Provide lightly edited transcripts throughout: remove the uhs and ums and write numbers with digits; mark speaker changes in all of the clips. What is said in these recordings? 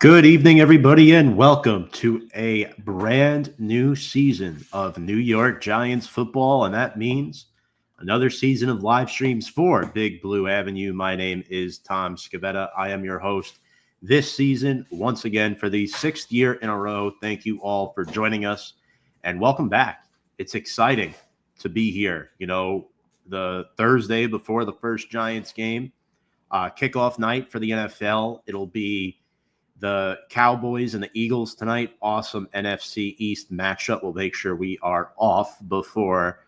Speaker 1: Good evening, everybody, and welcome to a brand new season of New York Giants football. And that means another season of live streams for Big Blue Avenue. My name is Tom Scavetta. I am your host this season, once again, for the sixth year in a row. Thank you all for joining us and welcome back. It's exciting to be here. You know, the Thursday before the first Giants game, kickoff night for the NFL. It'll be the Cowboys and the Eagles tonight. Awesome NFC East matchup. We'll make sure we are off before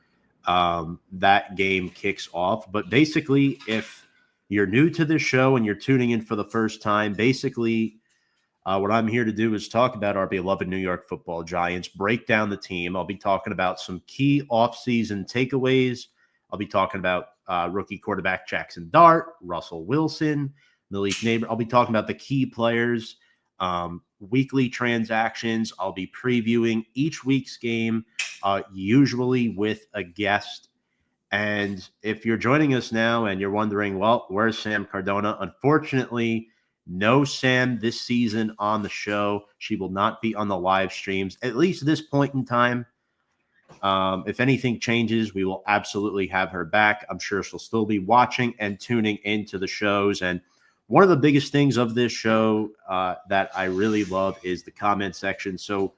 Speaker 1: that game kicks off. But basically, if you're new to this show and you're tuning in for the first time, basically what I'm here to do is talk about our beloved New York football Giants, break down the team. I'll be talking about some key offseason takeaways. I'll be talking about rookie quarterback Jaxson Dart, Russell Wilson, Malik Neighbor. I'll be talking about the key players, weekly transactions. I'll be previewing each week's game, usually with a guest. And if you're joining us now and you're wondering, well, where's Sam Cardona? Unfortunately, no Sam this season on the show. She will not be on the live streams, at least at this point in time. If anything changes, we will absolutely have her back. I'm sure she'll still be watching and tuning into the shows. And one of the biggest things of this show that I really love is the comment section. So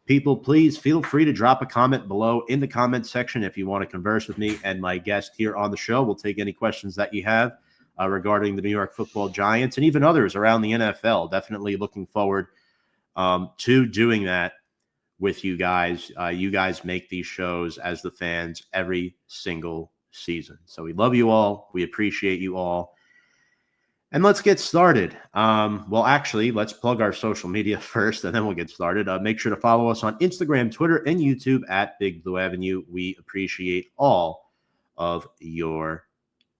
Speaker 1: people, please feel free to drop a comment below in the comment section if you want to converse with me and my guest here on the show. We'll take any questions that you have regarding the New York football Giants and even others around the NFL. Definitely looking forward to doing that with you guys. You guys make these shows as the fans every single season. So we love you all. We appreciate you all. And let's get started. Well, actually, let's plug our social media first, and then we'll get started. Make sure to follow us on Instagram, Twitter, and YouTube at Big Blue Avenue. We appreciate all of your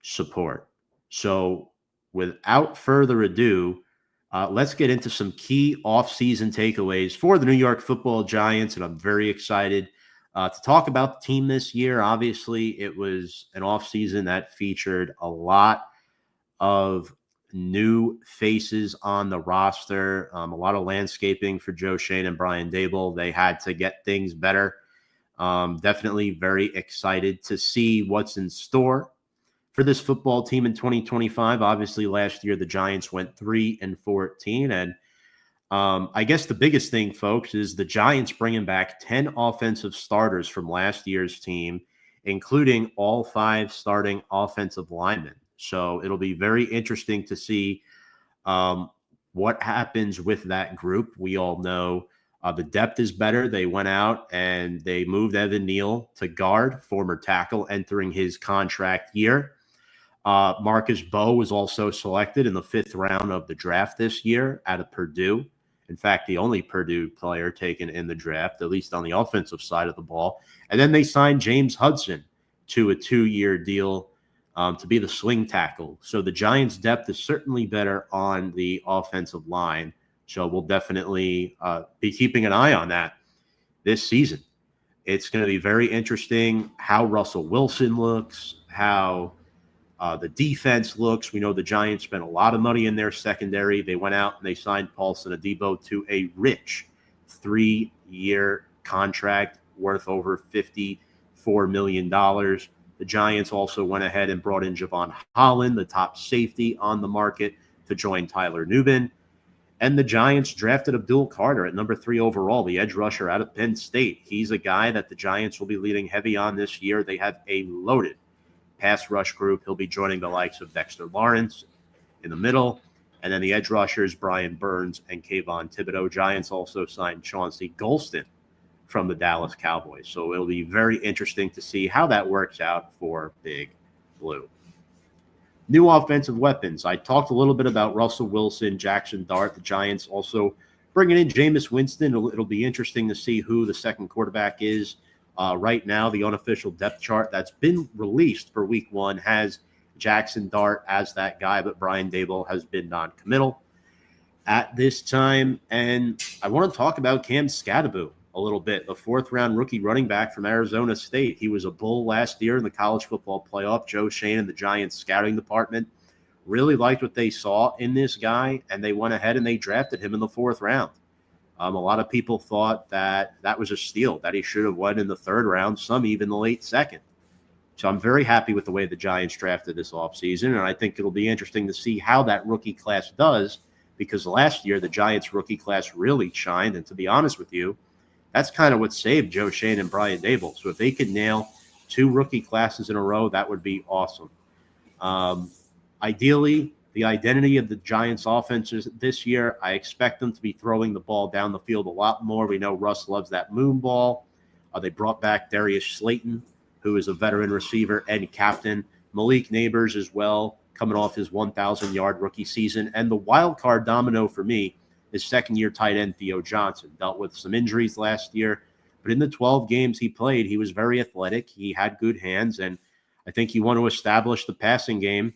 Speaker 1: support. So without further ado, let's get into some key offseason takeaways for the New York football Giants, and I'm very excited to talk about the team this year. Obviously, it was an offseason that featured a lot of new faces on the roster, a lot of landscaping for Joe Schoen and Brian Daboll. They had to get things better. Definitely very excited to see what's in store for this football team in 2025. Obviously, last year the Giants went 3-14, and I guess the biggest thing, folks, is the Giants bringing back 10 offensive starters from last year's team, including all 5 starting offensive linemen. So it'll be very interesting to see what happens with that group. We all know the depth is better. They went out and they moved Evan Neal to guard, former tackle, entering his contract year. Marcus Bowe was also selected in the 5th round of the draft this year out of Purdue. In fact, the only Purdue player taken in the draft, at least on the offensive side of the ball. And then they signed James Hudson to a 2-year deal to be the swing tackle. So the Giants' depth is certainly better on the offensive line. So we'll definitely be keeping an eye on that this season. It's going to be very interesting how Russell Wilson looks, how the defense looks. We know the Giants spent a lot of money in their secondary. They went out and they signed Paulson Adebo to a rich 3-year contract worth over $54 million. The Giants also went ahead and brought in Javon Holland, the top safety on the market, to join Tyler Nubin. And the Giants drafted Abdul Carter at number 3 overall, the edge rusher out of Penn State. He's a guy that the Giants will be leading heavy on this year. They have a loaded pass rush group. He'll be joining the likes of Dexter Lawrence in the middle. And then the edge rushers, Brian Burns and Kayvon Thibodeau. Giants also signed Chauncey Golston from the Dallas Cowboys. So it'll be very interesting to see how that works out for Big Blue. New offensive weapons. I talked a little bit about Russell Wilson, Jaxson Dart. The Giants also bringing in Jameis Winston. It'll be interesting to see who the second quarterback is. Right now, the unofficial depth chart that's been released for week 1 has Jaxson Dart as that guy, but Brian Daboll has been non-committal at this time. And I want to talk about Cam Scavetta a little bit, the 4th-round rookie running back from Arizona State. He was a Bull last year in the college football playoff. Joe Schoen and the Giants scouting department really liked what they saw in this guy, and they went ahead and they drafted him in the 4th round. A lot of people thought that that was a steal, that he should have went in the 3rd round, some even the late 2nd. So I'm very happy with the way the Giants drafted this offseason, and I think it'll be interesting to see how that rookie class does, because last year the Giants rookie class really shined, and to be honest with you, that's kind of what saved Joe Shane and Brian Dable. So if they could nail 2 rookie classes in a row, that would be awesome. Ideally, the identity of the Giants offense this year, I expect them to be throwing the ball down the field a lot more. We know Russ loves that moon ball. They brought back Darius Slayton, who is a veteran receiver and captain. Malik Neighbors as well, coming off his 1,000-yard rookie season. And the wild card domino for me is second-year tight end Theo Johnson. Dealt with some injuries last year, but in the 12 games he played, he was very athletic. He had good hands, and I think you want to establish the passing game,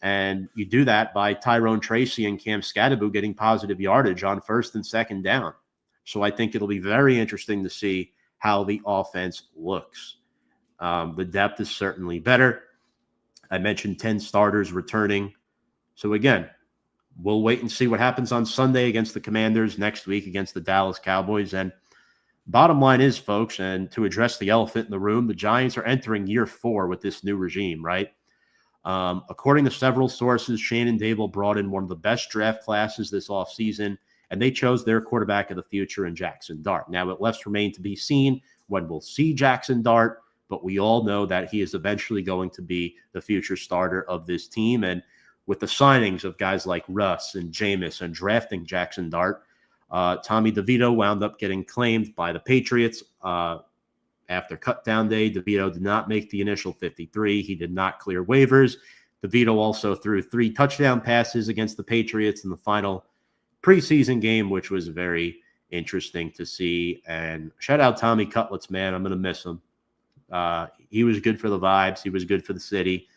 Speaker 1: and you do that by Tyrone Tracy and Cam Scavetta getting positive yardage on 1st and 2nd down. So I think it'll be very interesting to see how the offense looks. The depth is certainly better. I mentioned 10 starters returning. So again, we'll wait and see what happens on Sunday against the Commanders, next week against the Dallas Cowboys. And bottom line is, folks, and to address the elephant in the room, the Giants are entering year 4 with this new regime, right? According to several sources, Shane and Dable brought in one of the best draft classes this offseason, and they chose their quarterback of the future in Jaxson Dart. Now, it left remain to be seen when we'll see Jaxson Dart, but we all know that he is eventually going to be the future starter of this team. And with the signings of guys like Russ and Jameis and drafting Jaxson Dart, Tommy DeVito wound up getting claimed by the Patriots. After cutdown day, DeVito did not make the initial 53. He did not clear waivers. DeVito also threw 3 touchdown passes against the Patriots in the final preseason game, which was very interesting to see. And shout out Tommy Cutlets, man. I'm going to miss him. He was good for the vibes. He was good for the city.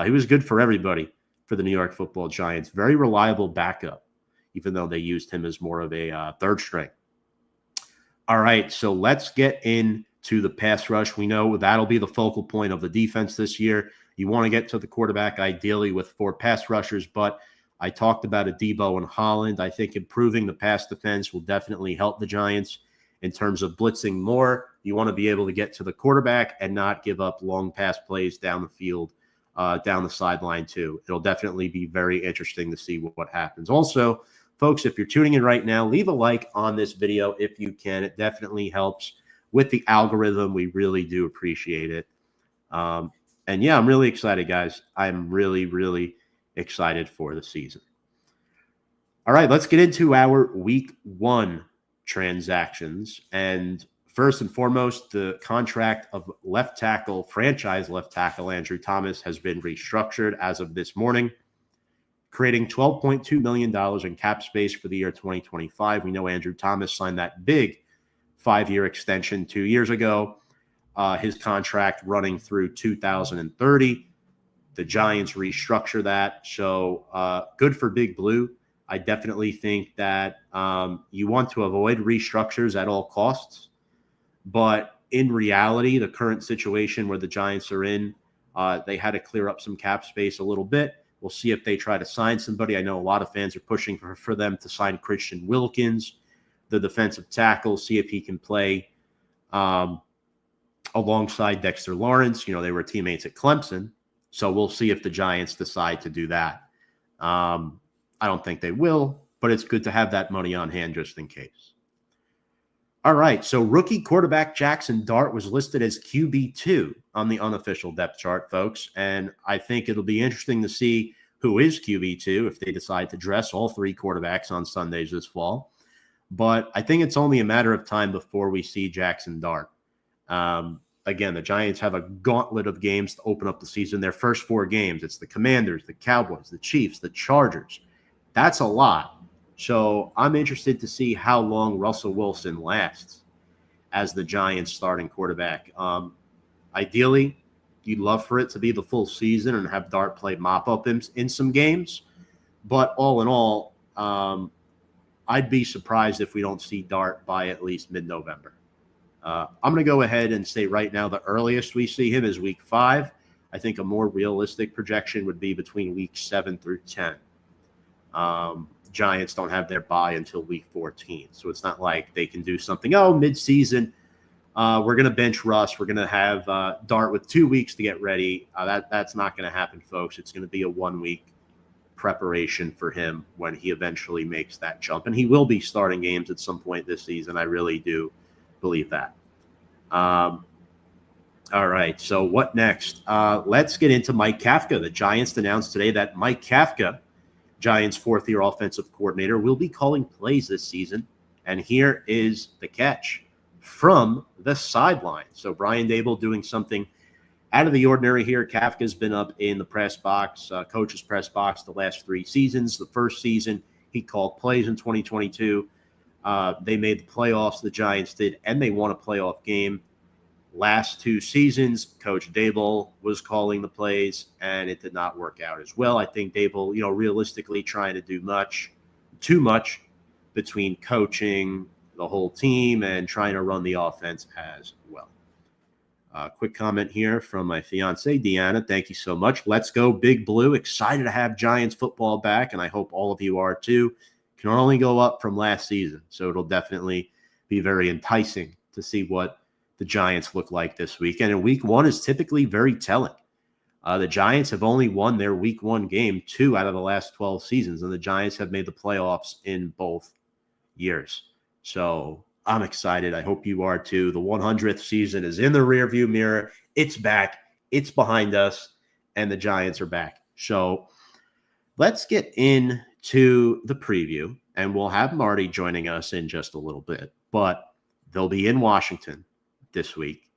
Speaker 1: He was good for everybody for the New York Football Giants. Very reliable backup, even though they used him as more of a 3rd string. All right, so let's get into the pass rush. We know that'll be the focal point of the defense this year. You want to get to the quarterback ideally with 4 pass rushers, but I talked about a Debo and Holland. I think improving the pass defense will definitely help the Giants in terms of blitzing more. You want to be able to get to the quarterback and not give up long pass plays down the field, down the sideline too. It'll definitely be very interesting to see what happens. Also, folks, if you're tuning in right now, leave a like on this video if you can. It definitely helps with the algorithm. We really do appreciate it. And yeah, I'm really excited, guys. I'm really, really excited for the season. All right, let's get into our week 1 transactions. And first and foremost, the contract of left tackle, franchise left tackle Andrew Thomas has been restructured as of this morning, creating $12.2 million in cap space for the year 2025. We know Andrew Thomas signed that big 5-year extension 2 years ago. His contract running through 2030. The Giants restructure that. So good for Big Blue. I definitely think that you want to avoid restructures at all costs. But in reality, the current situation where the Giants are in, they had to clear up some cap space a little bit. We'll see if they try to sign somebody. I know a lot of fans are pushing for them to sign Christian Wilkins, the defensive tackle, see if he can play alongside Dexter Lawrence. You know, they were teammates at Clemson. So we'll see if the Giants decide to do that. I don't think they will, but it's good to have that money on hand just in case. All right, so rookie quarterback Jaxson Dart was listed as QB2 on the unofficial depth chart, folks, and I think it'll be interesting to see who is QB2 if they decide to dress all 3 quarterbacks on Sundays this fall. But I think it's only a matter of time before we see Jaxson Dart. Again, the Giants have a gauntlet of games to open up the season. Their first 4 games, it's the Commanders, the Cowboys, the Chiefs, the Chargers. That's a lot. So I'm interested to see how long Russell Wilson lasts as the Giants starting quarterback. Ideally, you'd love for it to be the full season and have Dart play mop-up in some games. But all in all, I'd be surprised if we don't see Dart by at least mid-November. I'm going to go ahead and say right now the earliest we see him is week 5. I think a more realistic projection would be between week 7 through 10. Giants don't have their bye until week 14. So it's not like they can do something, mid-season, we're going to bench Russ. We're going to have Dart with 2 weeks to get ready. That's not going to happen, folks. It's going to be a 1-week preparation for him when he eventually makes that jump. And he will be starting games at some point this season. I really do believe that. All right, so what next? Let's get into Mike Kafka. The Giants announced today that Mike Kafka, Giants' fourth-year offensive coordinator, will be calling plays this season. And here is the catch from the sideline. So Brian Daboll doing something out of the ordinary here. Kafka's been up in the press box, coach's press box, the last 3 seasons. The first season, he called plays in 2022. They made the playoffs, the Giants did, and they won a playoff game. Last 2 seasons, Coach Daboll was calling the plays, and it did not work out as well. I think Daboll, realistically trying to do too much between coaching the whole team and trying to run the offense as well. Quick comment here from my fiance, Deanna. Thank you so much. Let's go Big Blue. Excited to have Giants football back, and I hope all of you are too. Can only go up from last season, so it'll definitely be very enticing to see what the Giants look like this week. And week 1 is typically very telling. The Giants have only won their week 1 game 2 out of the last 12 seasons, and the Giants have made the playoffs in both years. So I'm excited. I hope you are too. The 100th season is in the rearview mirror. It's back. It's behind us, and the Giants are back. So let's get into the preview, and we'll have Marty joining us in just a little bit, but they'll be in Washington this week.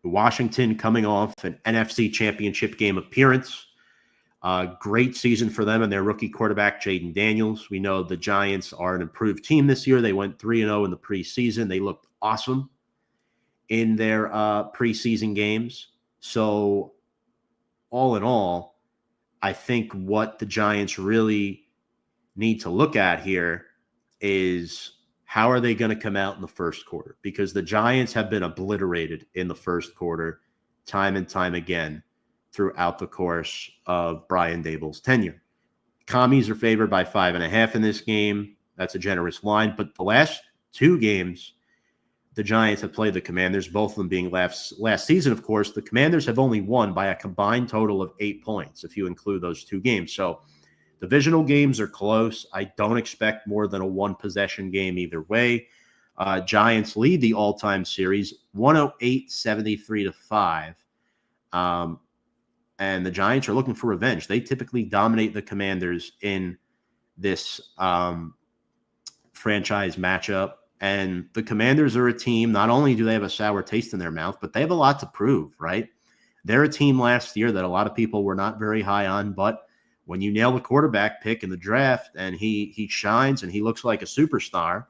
Speaker 1: Washington coming off an NFC Championship game appearance. Great season for them and their rookie quarterback, Jaden Daniels. We know the Giants are an improved team this year. They went 3-0 in the preseason. They looked awesome in their preseason games. So all in all, I think what the Giants really need to look at here is how are they going to come out in the first quarter? Because the Giants have been obliterated in the first quarter time and time again throughout the course of Brian Daboll's tenure. Commies are favored by 5.5 in this game. That's a generous line. But the last 2 games, the Giants have played the Commanders, both of them being last season, of course. The Commanders have only won by a combined total of 8 points, if you include those 2 games. So divisional games are close. I don't expect more than a 1-possession game either way. Giants lead the all-time series 108-73-5. And the Giants are looking for revenge. They typically dominate the Commanders in this franchise matchup. And the Commanders are a team, not only do they have a sour taste in their mouth, but they have a lot to prove, right? They're a team last year that a lot of people were not very high on, but when you nail the quarterback pick in the draft and he shines and he looks like a superstar,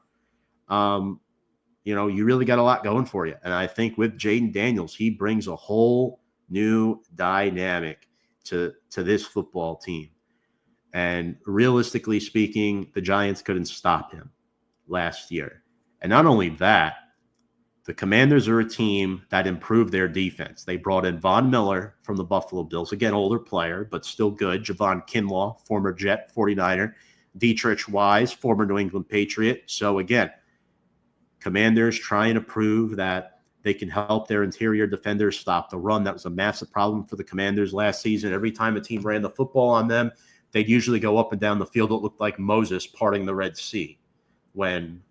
Speaker 1: you really got a lot going for you. And I think with Jaden Daniels, he brings a whole new dynamic to this football team. And realistically speaking, the Giants couldn't stop him last year. And not only that, the Commanders are a team that improved their defense. They brought in Von Miller from the Buffalo Bills, again, older player, but still good. Javon Kinlaw, former Jet, 49er. Dietrich Wise, former New England Patriot. So again, Commanders trying to prove that they can help their interior defenders stop the run. That was a massive problem for the Commanders last season. Every time a team ran the football on them, they'd usually go up and down the field. It looked like Moses parting the Red Sea when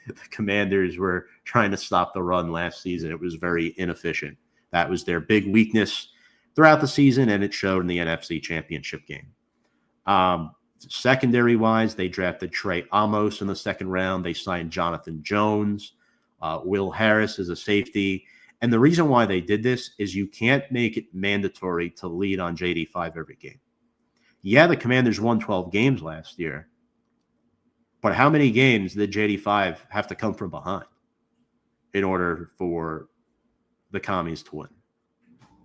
Speaker 1: the Commanders were trying to stop the run last season. It was very inefficient. That was their big weakness throughout the season, and it showed in the NFC Championship game. Secondary-wise, they drafted Trey Amos in the second round. They signed Jonathan Jones. Will Harris is a safety. And the reason why they did this is you can't make it mandatory to lead on JD5 every game. Yeah, the Commanders won 12 games last year, but how many games did JD5 have to come from behind in order for the Commies to win?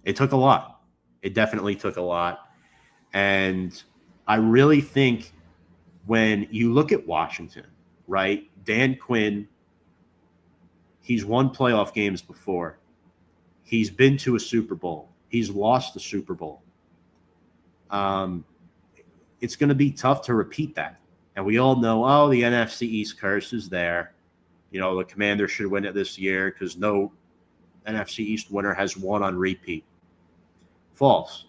Speaker 1: It took a lot. It definitely took a lot. And I really think when you look at Washington, right, Dan Quinn, he's won playoff games before. He's been to a Super Bowl. He's lost the Super Bowl. It's going to be tough to repeat that. And we all know, the NFC East curse is there. The Commanders should win it this year because no NFC East winner has won on repeat. False.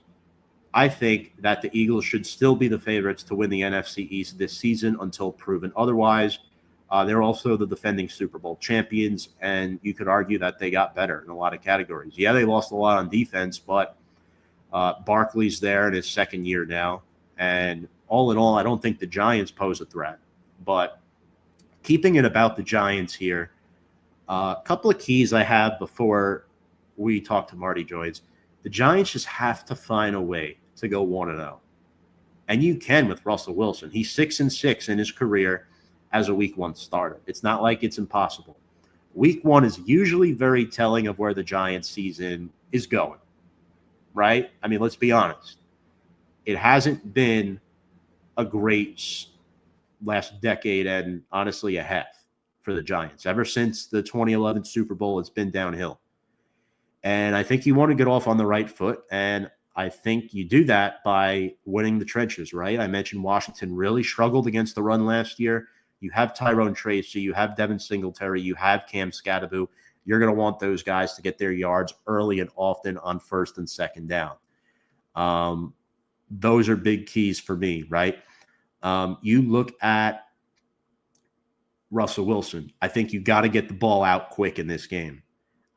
Speaker 1: I think that the Eagles should still be the favorites to win the NFC East this season until proven otherwise. They're also the defending Super Bowl champions, and you could argue that they got better in a lot of categories. Yeah, they lost a lot on defense, but Barkley's there in his second year now. And all in all, I don't think the Giants pose a threat. But keeping it about the Giants here, a couple of keys I have before we talk to Marty Joines. The Giants just have to find a way to go 1-0. And you can with Russell Wilson. He's 6-6 in his career as a week 1 starter. It's not like it's impossible. Week 1 is usually very telling of where the Giants season is going, right? I mean, let's be honest. It hasn't been a great last decade and honestly a half for the Giants. Ever since the 2011 Super Bowl, it's been downhill. And I think you want to get off on the right foot. And I think you do that by winning the trenches, right? I mentioned Washington really struggled against the run last year. You have Tyrone Tracy, you have Devin Singletary, you have Cam Scavetta. You're going to want those guys to get their yards early and often on first and second down. Those are big keys for me, right? You look at Russell Wilson. I think you got to get the ball out quick in this game.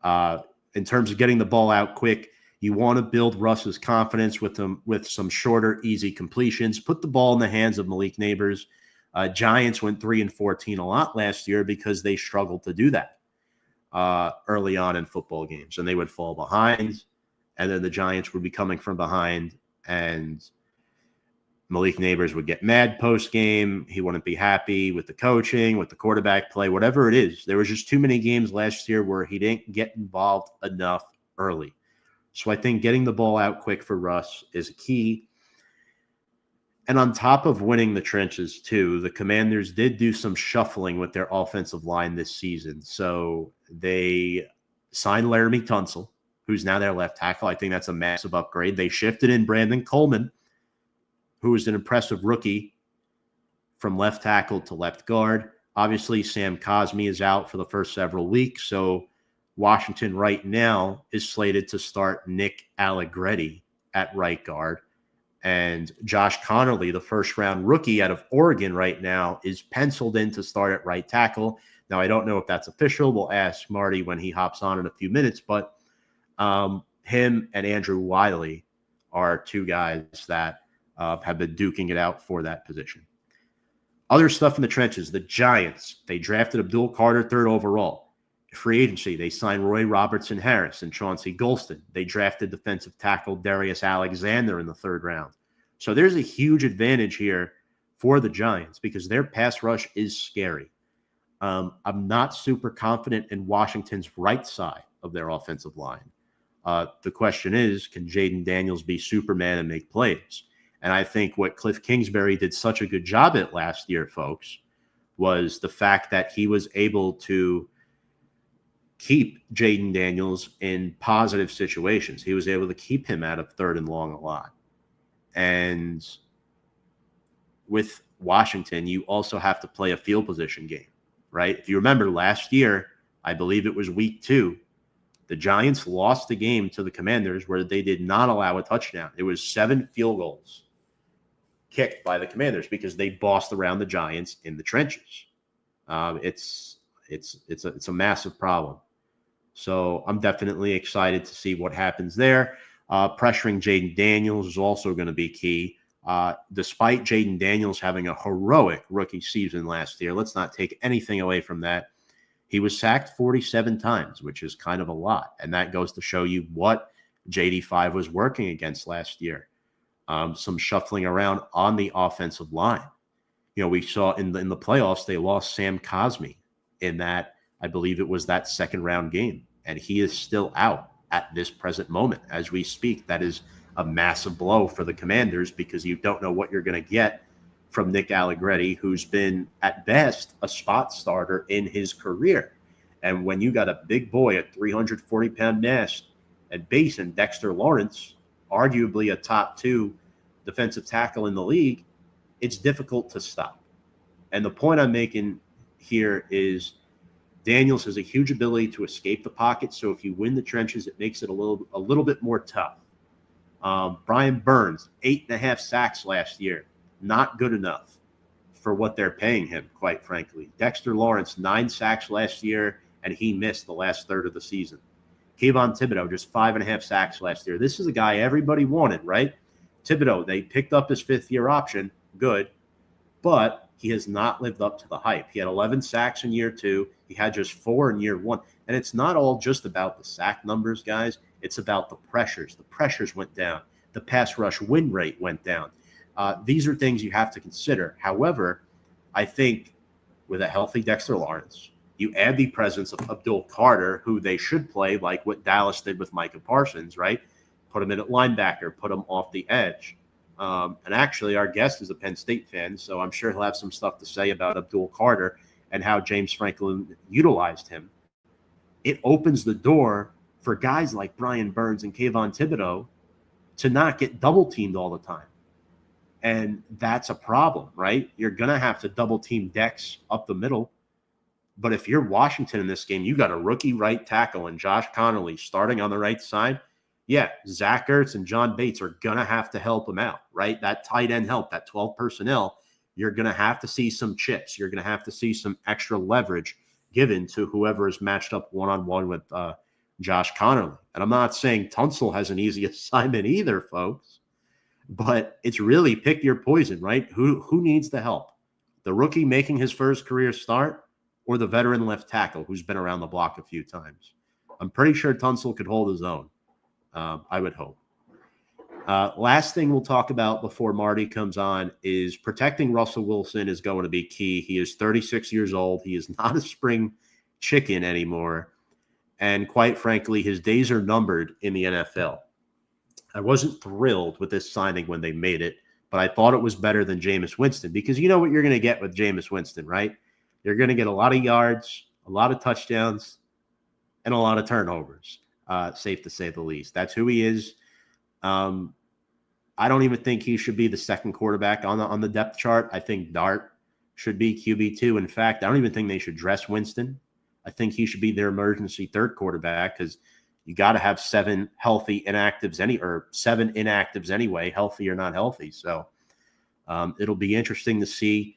Speaker 1: In terms of getting the ball out quick, you want to build Russ's confidence with some shorter, easy completions. Put the ball in the hands of Malik Neighbors. Giants went 3-14 a lot last year because they struggled to do that early on in football games, and they would fall behind, and then the Giants would be coming from behind, and Malik Neighbors would get mad post-game. He wouldn't be happy with the coaching, with the quarterback play, whatever it is. There was just too many games last year where he didn't get involved enough early. So I think getting the ball out quick for Russ is key. And on top of winning the trenches, too, the Commanders did do some shuffling with their offensive line this season. So they signed Laramie Tunsil, who's now their left tackle. I think that's a massive upgrade. They shifted in Brandon Coleman, who is an impressive rookie from left tackle to left guard. Obviously, Sam Cosmi is out for the first several weeks, so Washington right now is slated to start Nick Allegretti at right guard. And Josh Connerly, the first-round rookie out of Oregon right now, is penciled in to start at right tackle. Now, I don't know if that's official. We'll ask Marty when he hops on in a few minutes, but him and Andrew Wiley are two guys that have been duking it out for that position. Other stuff in the trenches, the Giants, they drafted Abdul Carter 3rd overall. Free agency, they signed Roy Robertson Harris and Chauncey Golston. They drafted defensive tackle Darius Alexander in the 3rd round. So there's a huge advantage here for the Giants because their pass rush is scary. I'm not super confident in Washington's right side of their offensive line. The question is, can Jaden Daniels be Superman and make plays? And I think what Cliff Kingsbury did such a good job at last year, folks, was the fact that he was able to keep Jaden Daniels in positive situations. He was able to keep him out of 3rd and long a lot. And with Washington, you also have to play a field position game, right? If you remember last year, I believe it was week 2, the Giants lost the game to the Commanders where they did not allow a touchdown. It was 7 field goals kicked by the Commanders because they bossed around the Giants in the trenches. It's a massive problem. So I'm definitely excited to see what happens there. Pressuring Jaden Daniels is also going to be key. Despite Jaden Daniels having a heroic rookie season last year, let's not take anything away from that. He was sacked 47 times, which is kind of a lot. And that goes to show you what JD5 was working against last year. Some shuffling around on the offensive line. You know, we saw in the playoffs, they lost Sam Cosmi in that, I believe it was that 2nd round game. And he is still out at this present moment as we speak. That is a massive blow for the Commanders because you don't know what you're going to get from Nick Allegretti, who's been at best a spot starter in his career. And when you got a big boy at 340-pound mass and base, and Dexter Lawrence, arguably a top 2 defensive tackle in the league, it's difficult to stop. And the point I'm making here is Daniels has a huge ability to escape the pocket. So if you win the trenches, it makes it a little bit more tough. Brian Burns, 8.5 sacks last year. Not good enough for what they're paying him, quite frankly. Dexter Lawrence, 9 sacks last year, and he missed the last third of the season. Kayvon Thibodeau, just 5.5 sacks last year. This is a guy everybody wanted, right? Thibodeau, they picked up his 5th-year option. Good. But he has not lived up to the hype. He had 11 sacks in year 2. He had just 4 in year 1. And it's not all just about the sack numbers, guys. It's about the pressures. The pressures went down. The pass rush win rate went down. These are things you have to consider. However, I think with a healthy Dexter Lawrence, you add the presence of Abdul Carter, who they should play like what Dallas did with Micah Parsons, right? Put him in at linebacker, put him off the edge. And actually, our guest is a Penn State fan, so I'm sure he'll have some stuff to say about Abdul Carter and how James Franklin utilized him. It opens the door for guys like Brian Burns and Kayvon Thibodeau to not get double-teamed all the time. And that's a problem, right? You're going to have to double-team Dex up the middle. But if you're Washington in this game, you got a rookie right tackle and Josh Connolly starting on the right side. Yeah, Zach Ertz and John Bates are going to have to help him out, right? That tight end help, that 12 personnel, you're going to have to see some chips. You're going to have to see some extra leverage given to whoever is matched up one-on-one with Josh Connolly. And I'm not saying Tunsil has an easy assignment either, folks, but it's really pick your poison, right? Who needs the help? The rookie making his first career start or the veteran left tackle who's been around the block a few times? I'm pretty sure Tunsil could hold his own. I would hope. Last thing we'll talk about before Marty comes on is protecting Russell Wilson is going to be key. He is 36 years old. He is not a spring chicken anymore. And quite frankly, his days are numbered in the NFL. I wasn't thrilled with this signing when they made it, but I thought it was better than Jameis Winston because you know what you're going to get with Jameis Winston, right? You're going to get a lot of yards, a lot of touchdowns, and a lot of turnovers. Safe to say the least. That's who he is. I don't even think he should be the second quarterback on the depth chart. I think Dart should be QB2. In fact, I don't even think they should dress Winston. I think he should be their emergency third quarterback because you got to have 7 healthy inactives or 7 inactives anyway, healthy or not healthy. So it'll be interesting to see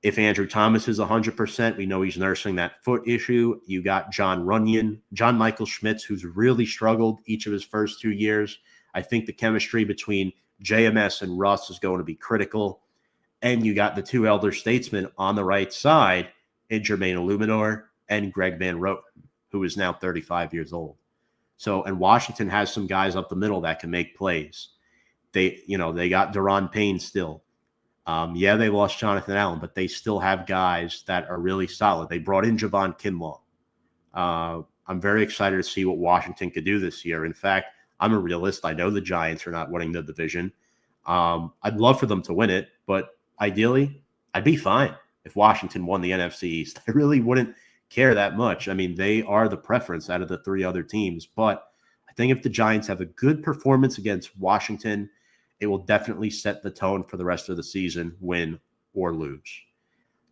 Speaker 1: if Andrew Thomas is 100%. We know he's nursing that foot issue. You got John Michael Schmitz, who's really struggled each of his first 2 years. I think the chemistry between JMS and Russ is going to be critical. And you got the 2 elder statesmen on the right side in Jermaine Illuminor and Greg Van Roten, who is now 35 years old. So, and Washington has some guys up the middle that can make plays. They got Daron Payne still. They lost Jonathan Allen, but they still have guys that are really solid. They brought in Javon Kinlaw. I'm very excited to see what Washington could do this year. In fact, I'm a realist. I know the Giants are not winning the division. I'd love for them to win it, but ideally, I'd be fine if Washington won the NFC East. I really wouldn't care that much. I mean, they are the preference out of the 3 other teams, but I think if the Giants have a good performance against Washington, it will definitely set the tone for the rest of the season, win or lose.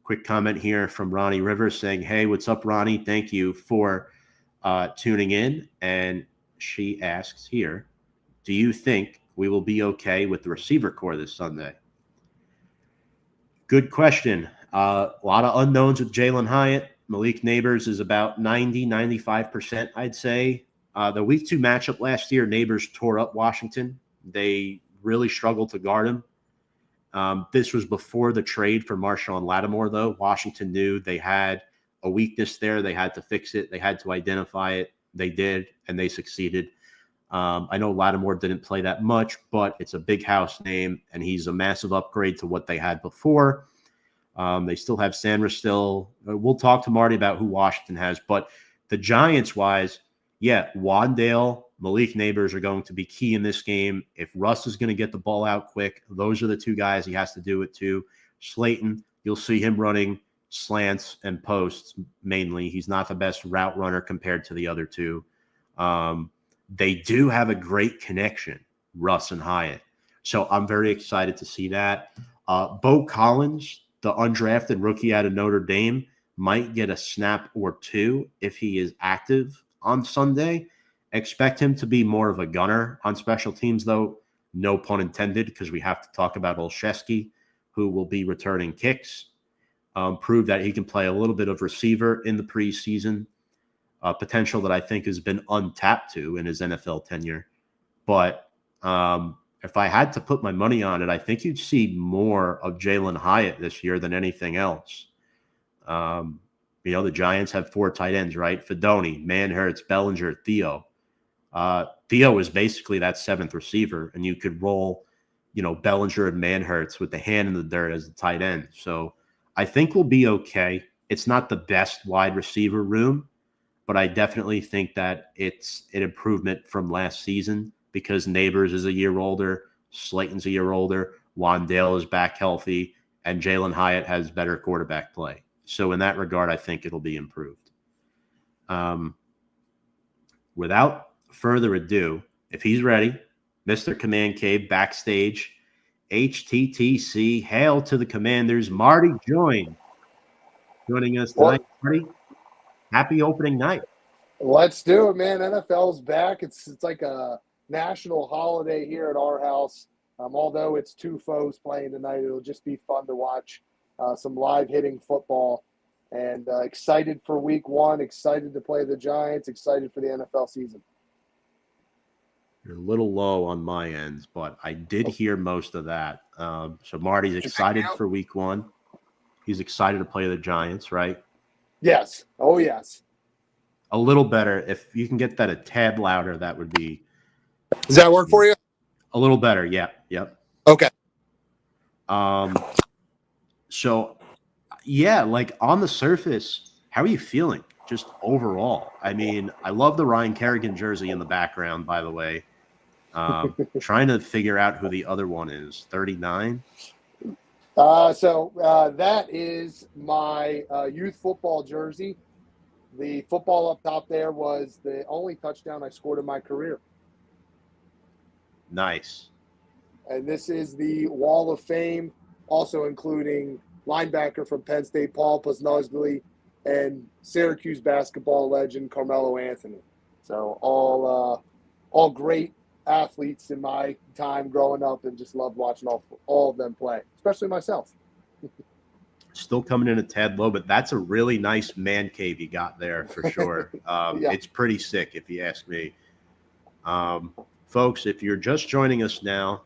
Speaker 1: Quick comment here from Ronnie Rivers saying, hey, what's up, Ronnie? Thank you for tuning in. And she asks here, do you think we will be okay with the receiver core this Sunday? Good question. A lot of unknowns with Jalen Hyatt. Malik Neighbors is about 95%, I'd say. The week 2 matchup last year, Neighbors tore up Washington. They really struggled to guard him. This was before the trade for Marshawn Lattimore, though. Washington knew they had a weakness there. They had to fix it. They had to identify it. They did, and they succeeded. I know Lattimore didn't play that much, but it's a big house name, and he's a massive upgrade to what they had before. They still have Sanders still. We'll talk to Marty about who Washington has, but the Giants-wise, yeah, Wandale, Malik Neighbors are going to be key in this game. If Russ is going to get the ball out quick, those are the 2 guys he has to do it to. Slayton, you'll see him running slants and posts mainly. He's not the best route runner compared to the other 2. They do have a great connection, Russ and Hyatt. So I'm very excited to see that. Bo Collins, the undrafted rookie out of Notre Dame, might get a snap or two if he is active on Sunday. Expect him to be more of a gunner on special teams, though. No pun intended, because we have to talk about Olszewski, who will be returning kicks. Prove that he can play a little bit of receiver in the preseason. Potential that I think has been untapped to in his NFL tenure. But if I had to put my money on it, I think you'd see more of Jalen Hyatt this year than anything else. The Giants have 4 tight ends, right? Fedoni, Manhertz, Bellinger, Theo. Theo is basically that 7th receiver, and you could roll, Bellinger and Manhertz with the hand in the dirt as the tight end. So I think we'll be okay. It's not the best wide receiver room, but I definitely think that it's an improvement from last season because Neighbors is a year older, Slayton's a year older, Wandale is back healthy, and Jalen Hyatt has better quarterback play. So in that regard, I think it'll be improved. Without further ado, if he's ready, Mr. Command Cave backstage, HTTC, hail to the Commanders, Marty Joines, joining us tonight. Marty, happy opening night.
Speaker 2: Let's do it, man. NFL's back. It's like a national holiday here at our house. Although it's 2 foes playing tonight, it'll just be fun to watch some live hitting football. And excited for week 1, excited to play the Giants, excited for the NFL season.
Speaker 1: You're a little low on my end, but I did hear most of that. So Marty's excited for week 1. He's excited to play the Giants, right?
Speaker 2: Yes. Oh, yes.
Speaker 1: A little better. If you can get that a tad louder, that would be.
Speaker 2: Does that work for you?
Speaker 1: A little better. Yeah. Yep.
Speaker 2: Okay.
Speaker 1: So, yeah, like on the surface, how are you feeling just overall? I mean, I love the Ryan Kerrigan jersey in the background, by the way. Trying to figure out who the other one is. 39?
Speaker 2: So that is my youth football jersey. The football up top there was the only touchdown I scored in my career.
Speaker 1: Nice.
Speaker 2: And this is the Wall of Fame, also including linebacker from Penn State, Paul Posnozgli, and Syracuse basketball legend Carmelo Anthony. So all great athletes in my time growing up, and just loved watching all of them play, especially myself.
Speaker 1: Still coming in a tad low, but that's a really nice man cave you got there for sure.
Speaker 2: Yeah.
Speaker 1: It's pretty sick if you ask me. Folks, if you're just joining us now,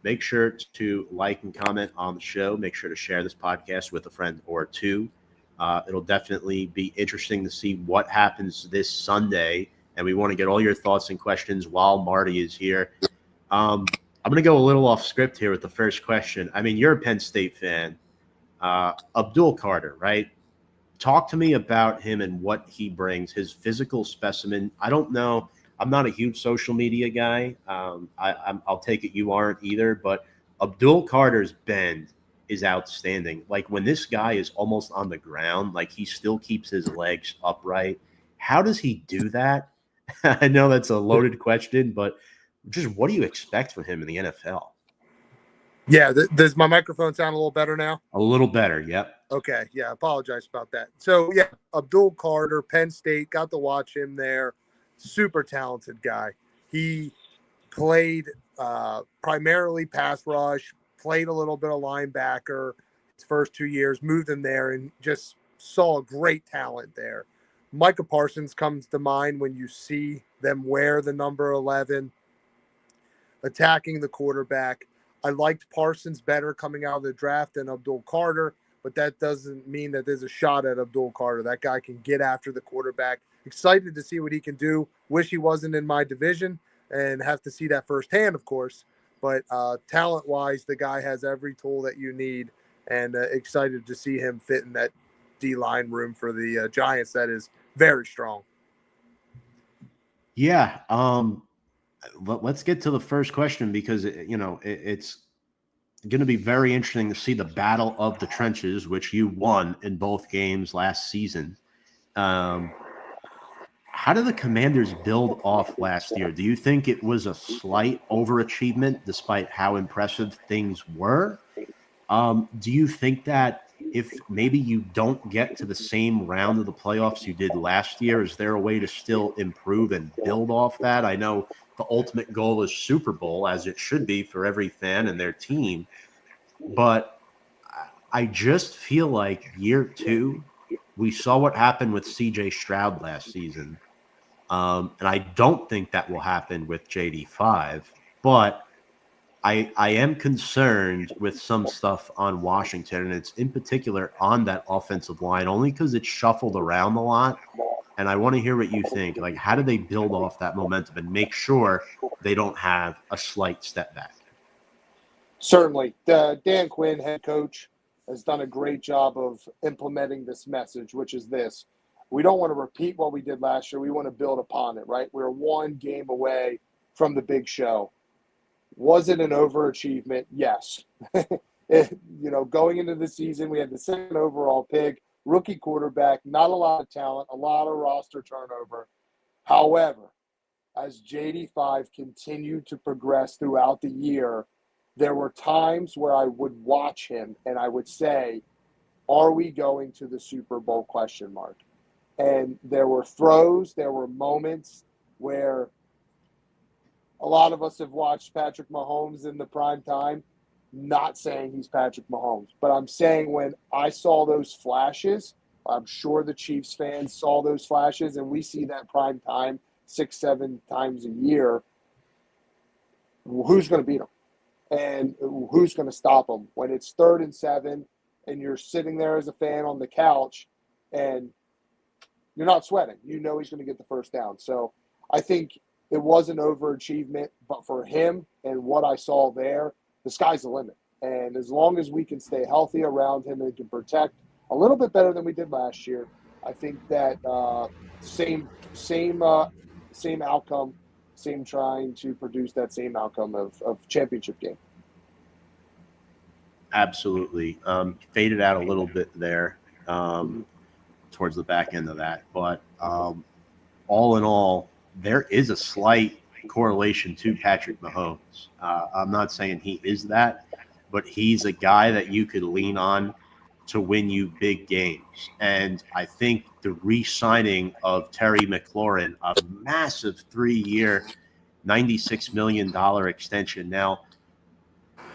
Speaker 1: make sure to like and comment on the show. Make sure to share this podcast with a friend or two. It'll definitely be interesting to see what happens this Sunday, and we want to get all your thoughts and questions while Marty is here. I'm going to go a little off script here with the first question. I mean, you're a Penn State fan. Abdul Carter, right? Talk to me about him and what he brings, his physical specimen. I don't know. I'm not a huge social media guy. I'll take it you aren't either, but Abdul Carter's bend is outstanding. Like when this guy is almost on the ground, like he still keeps his legs upright. How does he do that? I know that's a loaded question, but just what do you expect from him in the NFL?
Speaker 2: Yeah, does my microphone sound a little better now?
Speaker 1: A little better, yep.
Speaker 2: Okay, yeah, I apologize about that. So, yeah, Abdul Carter, Penn State, got to watch him there. Super talented guy. He played primarily pass rush, played a little bit of linebacker his first 2 years, moved him there, and just saw a great talent there. Micah Parsons comes to mind when you see them wear the number 11, attacking the quarterback. I liked Parsons better coming out of the draft than Abdul Carter, but that doesn't mean that there's a shot at Abdul Carter. That guy can get after the quarterback. Excited to see what he can do. Wish he wasn't in my division and have to see that firsthand, of course. But talent-wise, the guy has every tool that you need, and excited to see him fit in that D-line room for the Giants that is very strong.
Speaker 1: Yeah, let's get to the first question because, it's going to be very interesting to see the battle of the trenches, which you won in both games last season. How how did the Commanders build off last year? Do you think it was a slight overachievement despite how impressive things were? Do you think that if maybe you don't get to the same round of the playoffs you did last year, is there a way to still improve and build off that? I know the ultimate goal is Super Bowl, as it should be for every fan and their team, but I just feel like year two, we saw what happened with CJ Stroud last season. And I don't think that will happen with JD5, but I am concerned with some stuff on Washington, and it's in particular on that offensive line, only because it's shuffled around a lot. And I want to hear what you think. Like, how do they build off that momentum and make sure they don't have a slight step back?
Speaker 2: Certainly. Dan Quinn, head coach, has done a great job of implementing this message, which is this. We don't want to repeat what we did last year. We want to build upon it, right? We're one game away from the big show. Was it an overachievement? Yes. Going into the season, we had the second overall pick, rookie quarterback, not a lot of talent, a lot of roster turnover. However, as JD5 continued to progress throughout the year, there were times where I would watch him and I would say, are we going to the Super Bowl ? And there were throws, there were moments where a lot of us have watched Patrick Mahomes in the prime time, not saying he's Patrick Mahomes, but I'm saying when I saw those flashes, I'm sure the Chiefs fans saw those flashes, and we see that prime time 6-7 times a year. Who's going to beat them? And who's going to stop them? When it's 3rd and 7 and you're sitting there as a fan on the couch and you're not sweating. You know he's going to get the first down. So I think it was an overachievement, but for him and what I saw there, the sky's the limit. And as long as we can stay healthy around him and can protect a little bit better than we did last year, I think that same outcome, same trying to produce that same outcome of championship game.
Speaker 1: Absolutely. Faded out a little bit there towards the back end of that. But all in all, there is a slight correlation to Patrick Mahomes. I'm not saying he is that, but he's a guy that you could lean on to win you big games. And I think the re-signing of Terry McLaurin, a massive 3-year, $96 million extension. Now,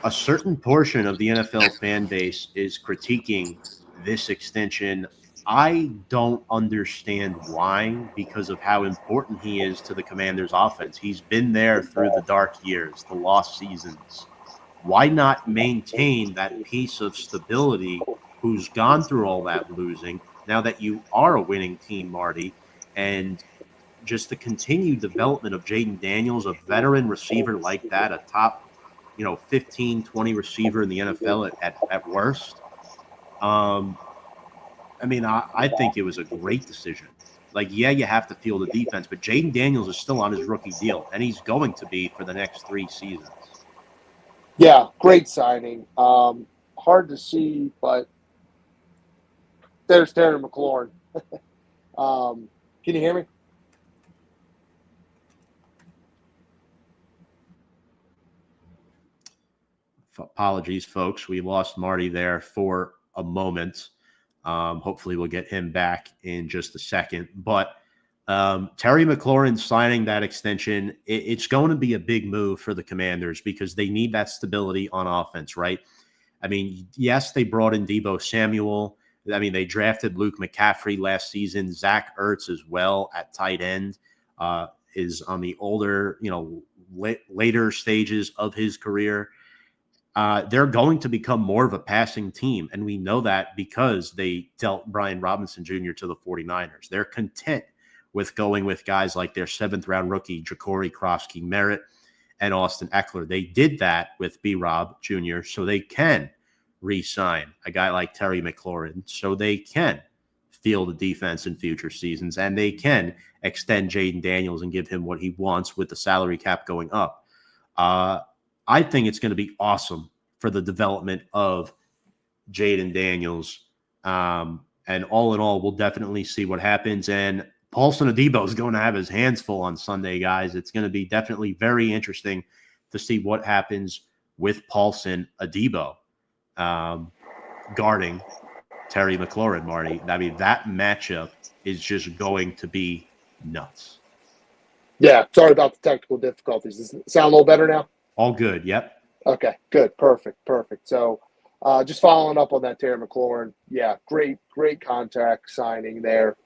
Speaker 1: a certain portion of the NFL fan base is critiquing this extension. I don't understand why, because of how important he is to the Commanders' offense. He's been there through the dark years, the lost seasons. Why not maintain that piece of stability who's gone through all that losing now that you are a winning team, Marty, and just the continued development of Jaden Daniels, a veteran receiver like that, a top 15, 20 receiver in the NFL at worst. I think it was a great decision. Like, yeah, you have to feel the defense, but Jaden Daniels is still on his rookie deal, and he's going to be for the next 3 seasons.
Speaker 2: Yeah, great signing. Hard to see, but there's Terry McLaurin. Can you hear me?
Speaker 1: Apologies, folks. We lost Marty there for a moment. Hopefully we'll get him back in just a second. But Terry McLaurin signing that extension, it's going to be a big move for the Commanders because they need that stability on offense, right? I mean, yes, they brought in Deebo Samuel. I mean, they drafted Luke McCaffrey last season. Zach Ertz as well at tight end is on the older, later stages of his career. They're going to become more of a passing team. And we know that because they dealt Brian Robinson Jr. to the 49ers. They're content with going with guys like their 7th-round rookie, Ja'Cory Krosky-Merritt and Austin Eckler. They did that with B-Rob Jr. so they can re-sign a guy like Terry McLaurin so they can field the defense in future seasons, and they can extend Jaden Daniels and give him what he wants with the salary cap going up. I think it's going to be awesome for the development of Jaden Daniels. And all in all, we'll definitely see what happens. And Paulson Adebo is going to have his hands full on Sunday, guys. It's going to be definitely very interesting to see what happens with Paulson Adebo guarding Terry McLaurin, Marty. I mean, that matchup is just going to be nuts.
Speaker 2: Yeah, sorry about the technical difficulties. Does it sound a little better now?
Speaker 1: All good, yep.
Speaker 2: Okay, good, perfect. So just following up on that Terry McLaurin, yeah, great contract signing there.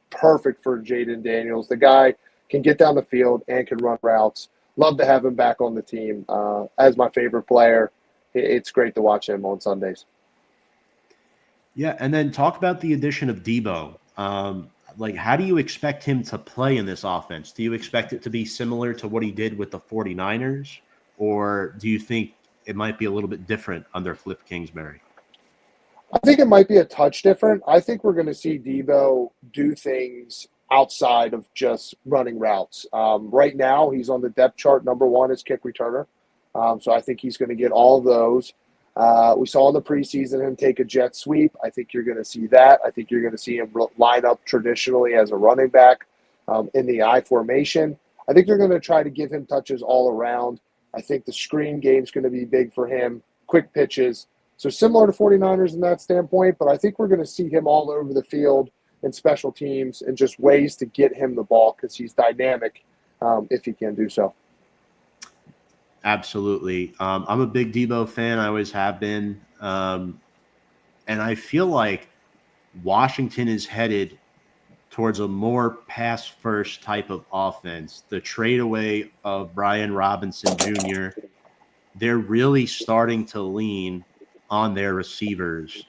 Speaker 2: Perfect for Jaden Daniels. The guy can get down the field and can run routes. Love to have him back on the team. As my favorite player, it's great to watch him on Sundays.
Speaker 1: Yeah, and then talk about the addition of Debo. Like, how do you expect him to play in this offense? Do you expect it to be similar to what he did with the 49ers? Or do you think it might be a little bit different under Cliff Kingsbury?
Speaker 2: I think it might be a touch different. I think we're going to see Debo do things outside of just running routes. Right now, he's on the depth chart, number 1 as kick returner. So I think he's going to get all of those. We saw in the preseason him take a jet sweep. I think you're going to see that. I think you're going to see him line up traditionally as a running back in the I formation. I think they're going to try to give him touches all around. I think the screen game is going to be big for him, quick pitches. So similar to 49ers in that standpoint, but I think we're going to see him all over the field in special teams and just ways to get him the ball because he's dynamic if he can do so.
Speaker 1: Absolutely. I'm a big Debo fan. I always have been. And I feel like Washington is headed towards a more pass-first type of offense. The trade away of Brian Robinson Jr., they're really starting to lean on their receivers.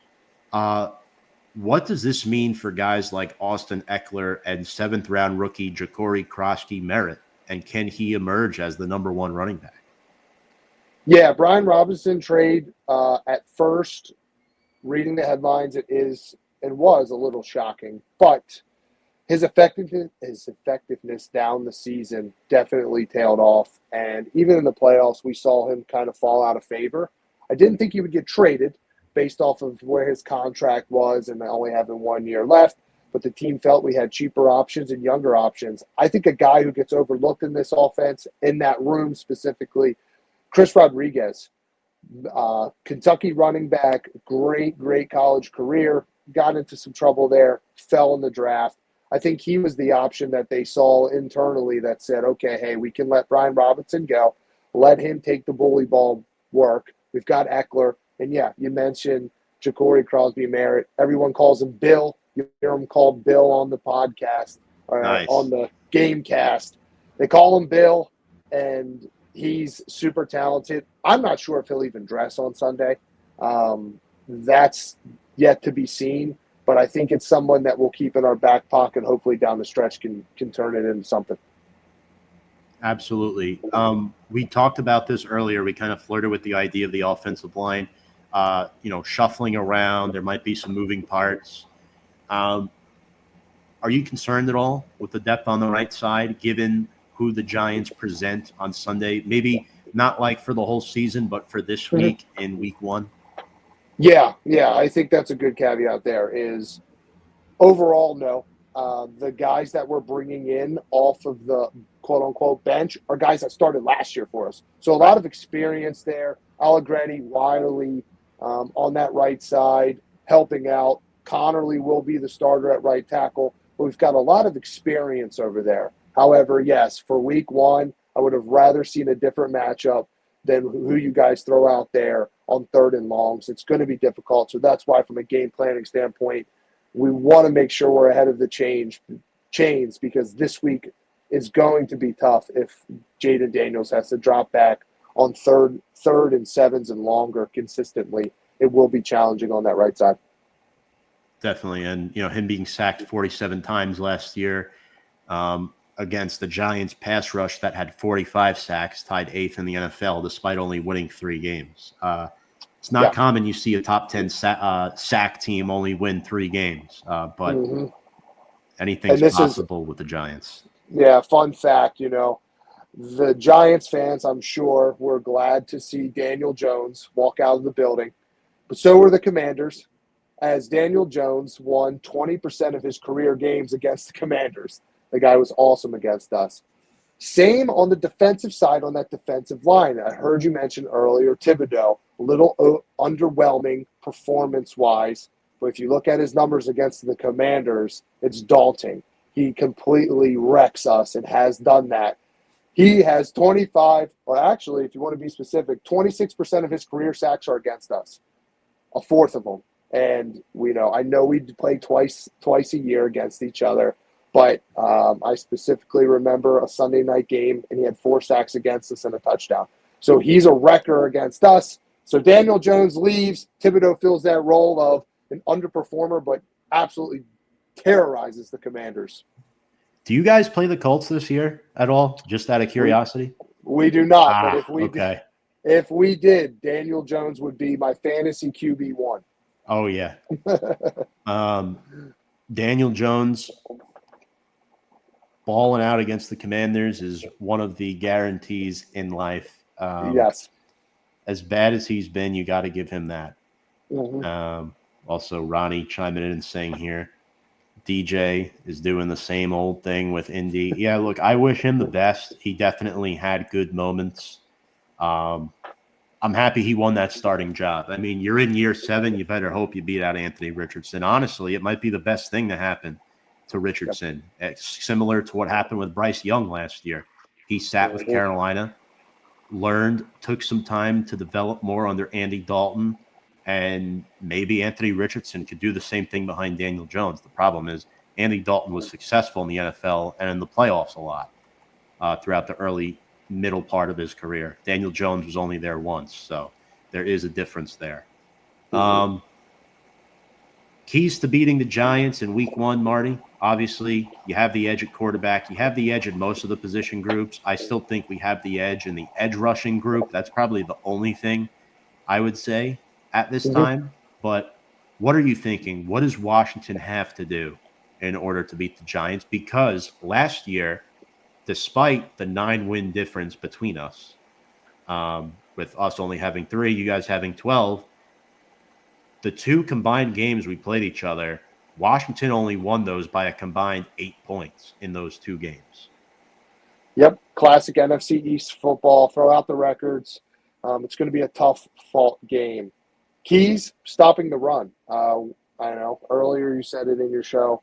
Speaker 1: What does this mean for guys like Austin Eckler and 7th-round rookie Ja'Cory Krosky-Merritt? And can he emerge as the number 1 running back?
Speaker 2: Yeah, Brian Robinson trade at first, reading the headlines, it was a little shocking, but his effectiveness down the season definitely tailed off. And even in the playoffs, we saw him kind of fall out of favor. I didn't think he would get traded based off of where his contract was and only having 1 year left, but the team felt we had cheaper options and younger options. I think a guy who gets overlooked in this offense, in that room specifically, Chris Rodriguez, Kentucky running back, great college career, got into some trouble there, fell in the draft. I think he was the option that they saw internally that said, okay, hey, we can let Brian Robinson go, let him take the bully ball work. We've got Eckler. And yeah, you mentioned Ja'Cory Krosky-Merritt. Everyone calls him Bill. You hear him called Bill on the podcast,
Speaker 1: Nice.
Speaker 2: On the game cast. They call him Bill, and he's super talented. I'm not sure if he'll even dress on Sunday. That's yet to be seen, but I think it's someone that we'll keep in our back pocket. Hopefully down the stretch can turn it into something.
Speaker 1: Absolutely. We talked about this earlier. We kind of flirted with the idea of the offensive line, shuffling around. There might be some moving parts. Are you concerned at all with the depth on the right side, given who the Giants present on Sunday? Maybe not like for the whole season, but for this week in week 1?
Speaker 2: Yeah, I think that's a good caveat there is overall, no. The guys that we're bringing in off of the quote-unquote bench are guys that started last year for us. So a lot of experience there. Allegretti, Wiley on that right side, helping out. Connerly will be the starter at right tackle. But we've got a lot of experience over there. However, yes, for week 1, I would have rather seen a different matchup than who you guys throw out there on 3rd and longs. It's going to be difficult. So that's why from a game planning standpoint, we want to make sure we're ahead of the chains because this week is going to be tough if Jaden Daniels has to drop back on third and 7s and longer consistently. It will be challenging on that right side.
Speaker 1: Definitely. And, him being sacked 47 times last year against the Giants pass rush that had 45 sacks, tied 8th in the NFL, despite only winning 3 games. It's not common you see a top 10 sack team only win 3 games, but anything's possible with the Giants.
Speaker 2: Yeah, fun fact, the Giants fans, I'm sure, were glad to see Daniel Jones walk out of the building, but so were the Commanders, as Daniel Jones won 20% of his career games against the Commanders. The guy was awesome against us. Same on the defensive side on that defensive line. I heard you mention earlier Thibodeau, a little underwhelming performance-wise. But if you look at his numbers against the Commanders, it's daunting. He completely wrecks us and has done that. He has 25, or actually, if you want to be specific, 26% of his career sacks are against us, a fourth of them. And I know we play twice a year against each other, but I specifically remember a Sunday night game, and he had 4 sacks against us and a touchdown. So he's a wrecker against us. So Daniel Jones leaves. Thibodeau fills that role of an underperformer, but absolutely terrorizes the Commanders.
Speaker 1: Do you guys play the Colts this year at all? Just out of curiosity?
Speaker 2: We do not, but if we did, Daniel Jones would be my fantasy QB1.
Speaker 1: Oh, yeah. Daniel Jones balling out against the Commanders is one of the guarantees in life.
Speaker 2: Yes.
Speaker 1: As bad as he's been, you got to give him that.
Speaker 2: Mm-hmm.
Speaker 1: Also, Ronnie chiming in and saying here, DJ is doing the same old thing with Indy. Yeah, look, I wish him the best. He definitely had good moments. I'm happy he won that starting job. I mean, you're in year 7. You better hope you beat out Anthony Richardson. Honestly, it might be the best thing to happen to Richardson. Yep. It's similar to what happened with Bryce Young last year. He sat with Carolina, took some time to develop more under Andy Dalton, and maybe Anthony Richardson could do the same thing behind Daniel Jones. The problem is Andy Dalton was successful in the NFL and in the playoffs a lot throughout the middle part of his career. Daniel Jones was only there once, so there is a difference there. Keys to beating the Giants in week 1, Marty. Obviously, you have the edge at quarterback. You have the edge at most of the position groups. I still think we have the edge in the edge rushing group. That's probably the only thing I would say at this time. But what are you thinking? What does Washington have to do in order to beat the Giants? Because last year, despite the 9-win difference between us, with us only having 3, you guys having 12, the 2 combined games we played each other, Washington only won those by a combined 8 points in those 2 games.
Speaker 2: Yep, classic NFC East football. Throw out the records. It's going to be a tough game. Keys, stopping the run. I know earlier you said it in your show.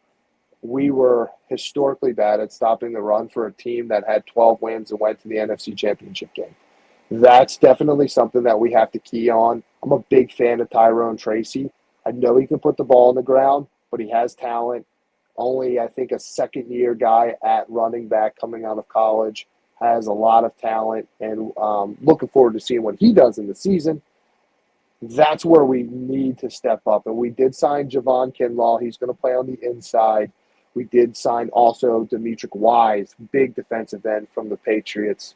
Speaker 2: We were historically bad at stopping the run for a team that had 12 wins and went to the NFC Championship game. That's definitely something that we have to key on. I'm a big fan of Tyrone Tracy. I know he can put the ball on the ground, but he has talent. Only, I think, a second-year guy at running back coming out of college, has a lot of talent, and looking forward to seeing what he does in the season. That's where we need to step up. And we did sign Javon Kinlaw. He's going to play on the inside. We did sign also Demetric Wise, big defensive end from the Patriots.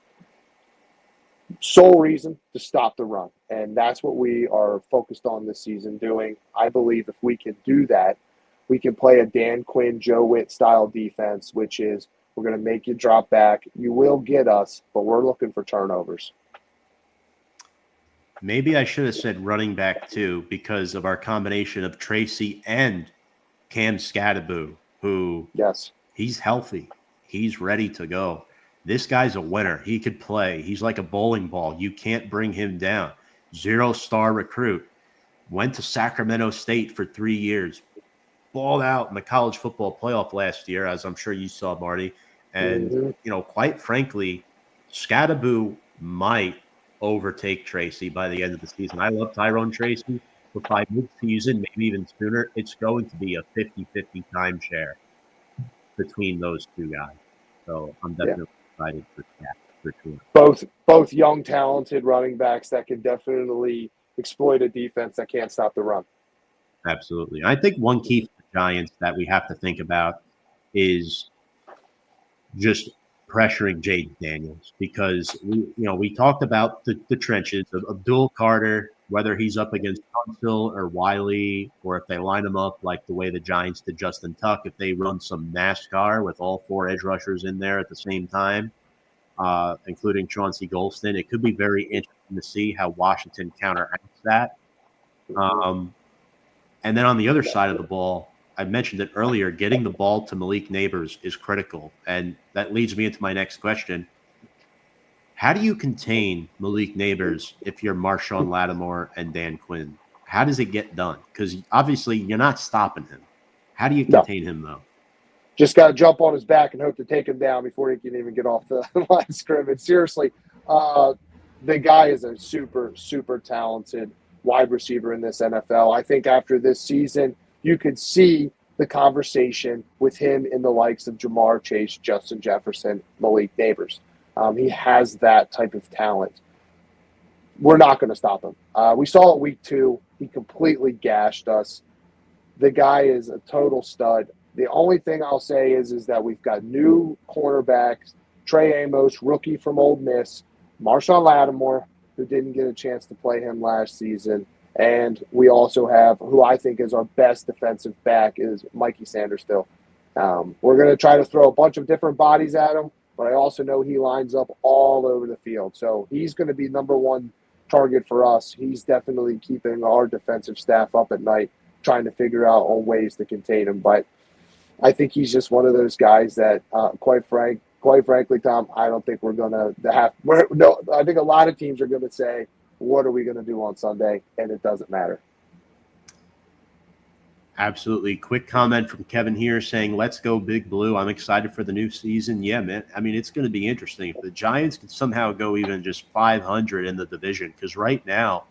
Speaker 2: Sole reason to stop the run. And that's what we are focused on this season doing. I believe if we can do that, we can play a Dan Quinn, Joe Witt style defense, which is we're going to make you drop back. You will get us, but we're looking for turnovers.
Speaker 1: Maybe I should have said running back too, because of our combination of Tracy and Cam Scattaboo, who he's healthy. He's ready to go. This guy's a winner. He could play. He's like a bowling ball. You can't bring him down. 0-star recruit. Went to Sacramento State for 3 years. Balled out in the college football playoff last year, as I'm sure you saw, Marty. And, quite frankly, Scattaboo might overtake Tracy by the end of the season. I love Tyrone Tracy, but by mid-season, maybe even sooner, it's going to be a 50-50 timeshare between those 2 guys. So I'm definitely excited for that, for sure.
Speaker 2: Both young, talented running backs that can definitely exploit a defense that can't stop the run.
Speaker 1: Absolutely. I think one key for the Giants that we have to think about is just pressuring Jaden Daniels, because we talked about the trenches of Abdul Carter, whether he's up against Tunsil or Wiley, or if they line him up like the way the Giants did Justin Tuck, if they run some NASCAR with all 4 edge rushers in there at the same time, including Chauncey Golston, it could be very interesting to see how Washington counteracts that. And then on the other side of the ball, I mentioned it earlier, getting the ball to Malik Neighbors is critical. And that leads me into my next question. How do you contain Malik Neighbors if you're Marshawn Lattimore and Dan Quinn? How does it get done? Because obviously you're not stopping him. How do you
Speaker 2: No.
Speaker 1: contain him, though?
Speaker 2: Just got to jump on his back and hope to take him down before he can even get off the line of scrimmage. Seriously, the guy is a super, super talented wide receiver in this NFL. I think after this season, you could see the conversation with him in the likes of Jamar Chase, Justin Jefferson, Malik Neighbors. He has that type of talent. We're not going to stop him. We saw it week 2. He completely gashed us. The guy is a total stud. The only thing I'll say is that we've got new cornerbacks, Trey Amos, rookie from Ole Miss, Marshawn Lattimore, who didn't get a chance to play him last season, and we also have, who I think is our best defensive back, is Mikey Sanderstill. We're going to try to throw a bunch of different bodies at him, but I also know he lines up all over the field. So he's going to be number one target for us. He's definitely keeping our defensive staff up at night, trying to figure out ways to contain him. But I think he's just one of those guys that, quite frankly, Tom, I don't think we're going to have – I think a lot of teams are going to say, what are we going to do on Sunday? And it doesn't matter.
Speaker 1: Absolutely. Quick comment from Kevin here saying, let's go Big Blue. I'm excited for the new season. Yeah, man. I mean, it's going to be interesting. If the Giants can somehow go even just 500 in the division, because right now,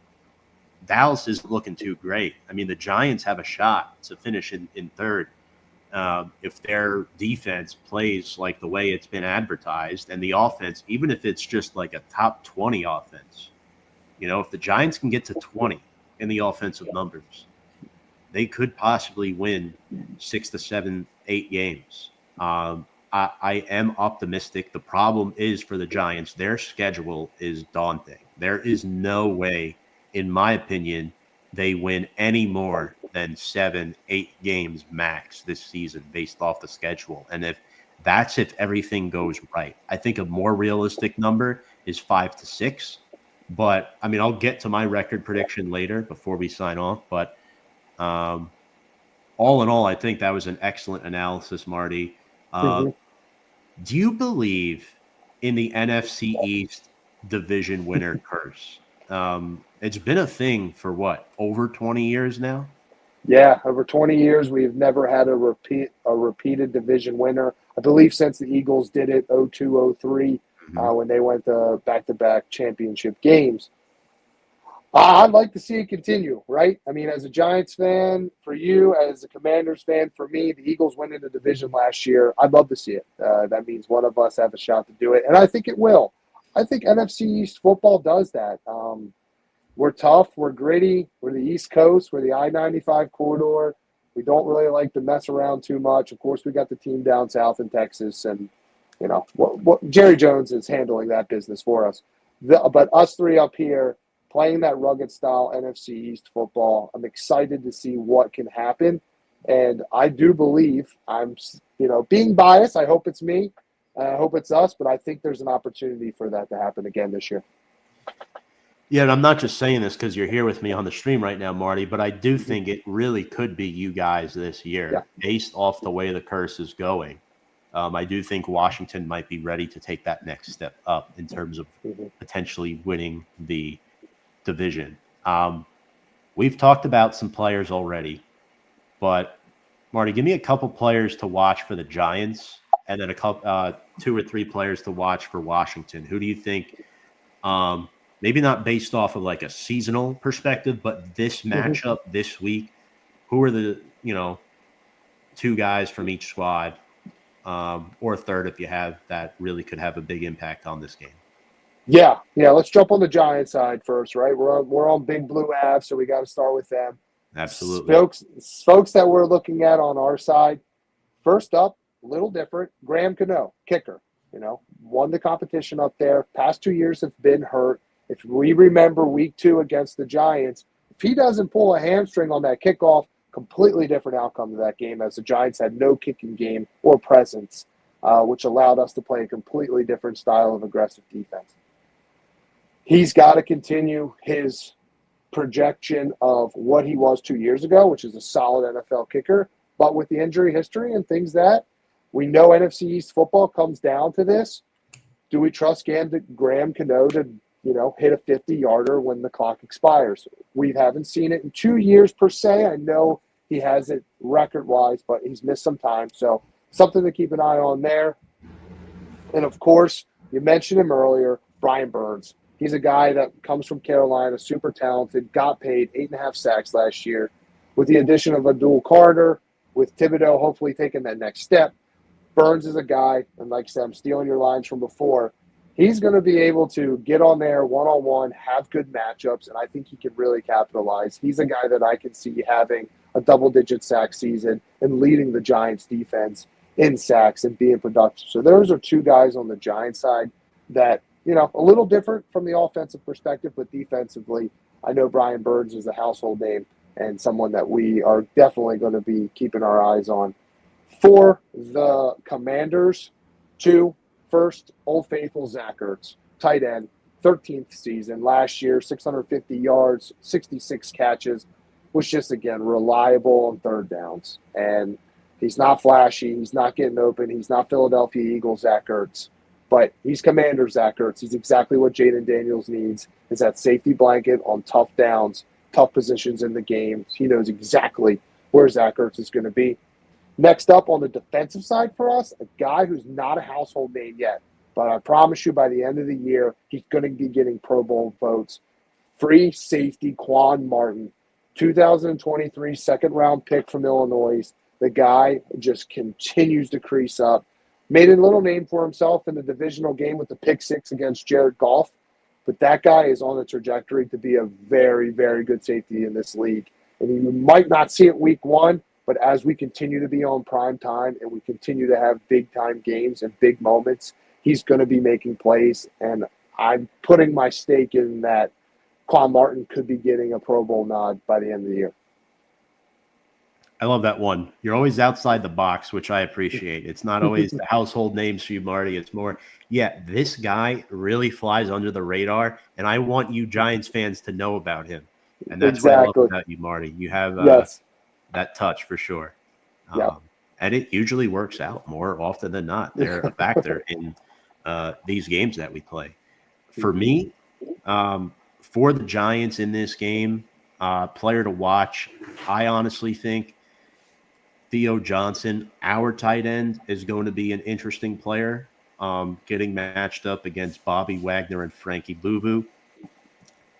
Speaker 1: Dallas is looking too great. I mean, the Giants have a shot to finish in third. If their defense plays like the way it's been advertised, and the offense, even if it's just like a top 20 offense, if the Giants can get to 20 in the offensive numbers, they could possibly win 6 to 7, 8 games. I am optimistic. The problem is for the Giants, their schedule is daunting. There is no way, in my opinion, they win any more than 7, 8 games max this season based off the schedule. And if everything goes right, I think a more realistic number is 5 to 6. But I mean, I'll get to my record prediction later before we sign off. But all in all, I think that was an excellent analysis, Marty. Do you believe in the NFC East division winner curse? It's been a thing for over 20 years now?
Speaker 2: Yeah, over 20 years, we've never had a repeated division winner. I believe since the Eagles did it 02-03 when they went to back-to-back championship games. I'd like to see it continue, right? I mean, as a Giants fan, for you, as a Commanders fan, for me, the Eagles winning the division last year, I'd love to see it. That means one of us have a shot to do it, and I think it will. I think NFC East football does that. We're tough. We're gritty. We're the East Coast. We're the I-95 corridor. We don't really like to mess around too much. Of course, we got the team down south in Texas, and Jerry Jones is handling that business for us. But us three up here playing that rugged style NFC East football, I'm excited to see what can happen. And I do believe being biased. I hope it's me. I hope it's us, but I think there's an opportunity for that to happen again this year.
Speaker 1: Yeah, and I'm not just saying this because you're here with me on the stream right now, Marty, but I do think it really could be you guys this year based off the way the curse is going. I do think Washington might be ready to take that next step up in terms of potentially winning the division. We've talked about some players already, but Marty, give me a couple players to watch for the Giants and then a couple, 2 or 3 players to watch for Washington. Who do you think, maybe not based off of like a seasonal perspective, but this matchup this week, who are the, 2 guys from each squad, or a third if you have, that really could have a big impact on this game?
Speaker 2: Yeah. Let's jump on the Giants side first, right? We're on Big Blue Ave, so we got to start with them.
Speaker 1: Absolutely.
Speaker 2: Folks that we're looking at on our side, first up, a little different, Graham Cano, kicker. Won the competition up there. Past 2 years have been hurt. If we remember week 2 against the Giants, if he doesn't pull a hamstring on that kickoff, completely different outcome to that game, as the Giants had no kicking game or presence, which allowed us to play a completely different style of aggressive defense. He's got to continue his projection of what he was 2 years ago, which is a solid NFL kicker. But with the injury history and things that we know NFC East football comes down to this, do we trust Graham Cano to, hit a 50-yarder when the clock expires? We haven't seen it in 2 years per se. I know he has it record-wise, but he's missed some time. So something to keep an eye on there. And, of course, you mentioned him earlier, Brian Burns. He's a guy that comes from Carolina, super talented, got paid 8.5 sacks last year. With the addition of Abdul Carter, with Thibodeau hopefully taking that next step, Burns is a guy, and like I said, I'm stealing your lines from before, he's going to be able to get on there one-on-one, have good matchups, and I think he can really capitalize. He's a guy that I can see having a double-digit sack season and leading the Giants' defense in sacks and being productive. So those are two guys on the Giants side that, a little different from the offensive perspective, but defensively, I know Brian Burns is a household name and someone that we are definitely going to be keeping our eyes on. For the Commanders, first, Old Faithful Zach Ertz, tight end, 13th season. Last year, 650 yards, 66 catches, was just, again, reliable on third downs. And he's not flashy. He's not getting open. He's not Philadelphia Eagles Zach Ertz. But he's Commander Zach Ertz. He's exactly what Jaden Daniels needs, is that safety blanket on tough downs, tough positions in the game. He knows exactly where Zach Ertz is going to be. Next up on the defensive side for us, a guy who's not a household name yet, but I promise you by the end of the year, he's going to be getting Pro Bowl votes. Free safety Quan Martin, 2023 second-round pick from Illinois. The guy just continues to crease up. Made a little name for himself in the divisional game with the pick six against Jared Goff, but that guy is on the trajectory to be a very, very good safety in this league. And you might not see it week one, but as we continue to be on prime time and we continue to have big-time games and big moments, he's going to be making plays. And I'm putting my stake in that Quan Martin could be getting a Pro Bowl nod by the end of the year.
Speaker 1: I love that one. You're always outside the box, which I appreciate. It's not always the household names for you, Marty. It's more, this guy really flies under the radar, and I want you Giants fans to know about him. And that's what I love about you, Marty. You have that touch for sure. And it usually works out more often than not. They're a factor in these games that we play. For me, for the Giants in this game, player to watch, I honestly think Theo Johnson, our tight end, is going to be an interesting player, getting matched up against Bobby Wagner and Frankie Louvu.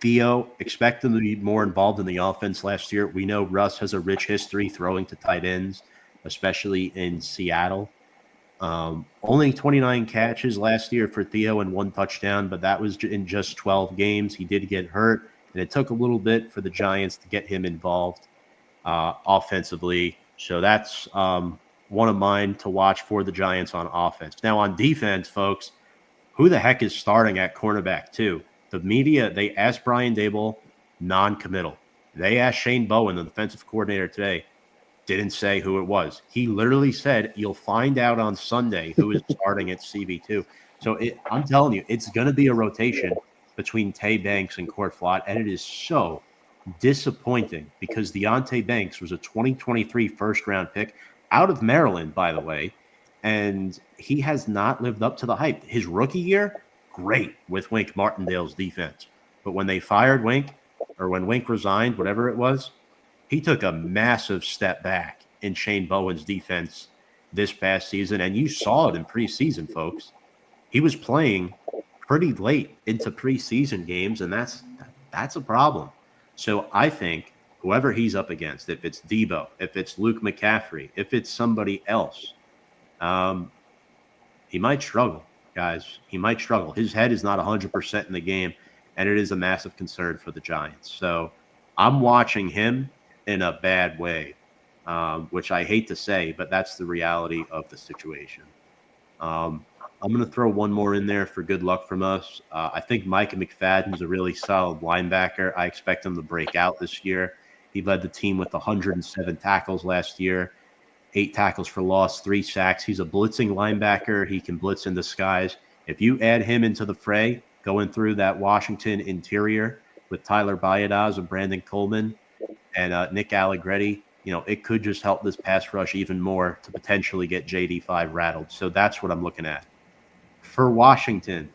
Speaker 1: Theo, expect him to be more involved in the offense last year. We know Russ has a rich history throwing to tight ends, especially in Seattle. Only 29 catches last year for Theo and 1 touchdown, but that was in just 12 games. He did get hurt, and it took a little bit for the Giants to get him involved offensively. So that's one of mine to watch for the Giants on offense. Now on defense, folks, who the heck is starting at cornerback too? The media, they asked Brian Daboll, non-committal. They asked Shane Bowen, the defensive coordinator today, didn't say who it was. He literally said, you'll find out on Sunday who is starting at CB2. So I'm telling you, it's going to be a rotation between Tay Banks and Court Flott, and it is so disappointing because Deontay Banks was a 2023 first-round pick out of Maryland, by the way, and he has not lived up to the hype. His rookie year, great with Wink Martindale's defense. But when they fired Wink, or when Wink resigned, whatever it was, he took a massive step back in Shane Bowen's defense this past season, and you saw it in preseason, folks. He was playing pretty late into preseason games, and that's a problem. So I think whoever he's up against, if it's Debo, if it's Luke McCaffrey, if it's somebody else, he might struggle, guys. He might struggle. His head is not 100% in the game, and it is a massive concern for the Giants. So I'm watching him in a bad way, which I hate to say, but that's the reality of the situation. I'm going to throw one more in there for good luck from us. I think Micah McFadden is a really solid linebacker. I expect him to break out this year. He led the team with 107 tackles last year, 8 tackles for loss, 3 sacks. He's a blitzing linebacker. He can blitz in disguise. If you add him into the fray, going through that Washington interior with Tyler Bayadas and Brandon Coleman and Nick Allegretti, it could just help this pass rush even more to potentially get JD5 rattled. So that's what I'm looking at. For Washington,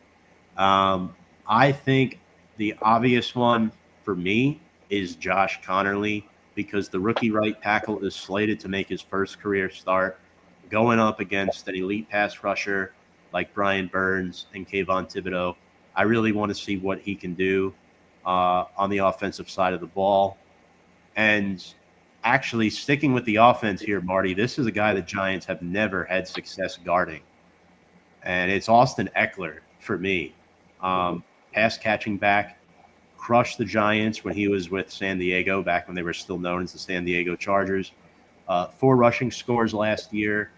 Speaker 1: I think the obvious one for me is Josh Connerly, because the rookie right tackle is slated to make his first career start going up against an elite pass rusher like Brian Burns and Kayvon Thibodeau. I really want to see what he can do on the offensive side of the ball. And actually, sticking with the offense here, Marty, this is a guy the Giants have never had success guarding. And it's Austin Eckler for me. Pass catching back, crushed the Giants when he was with San Diego, back when they were still known as the San Diego Chargers. 4 rushing scores last year,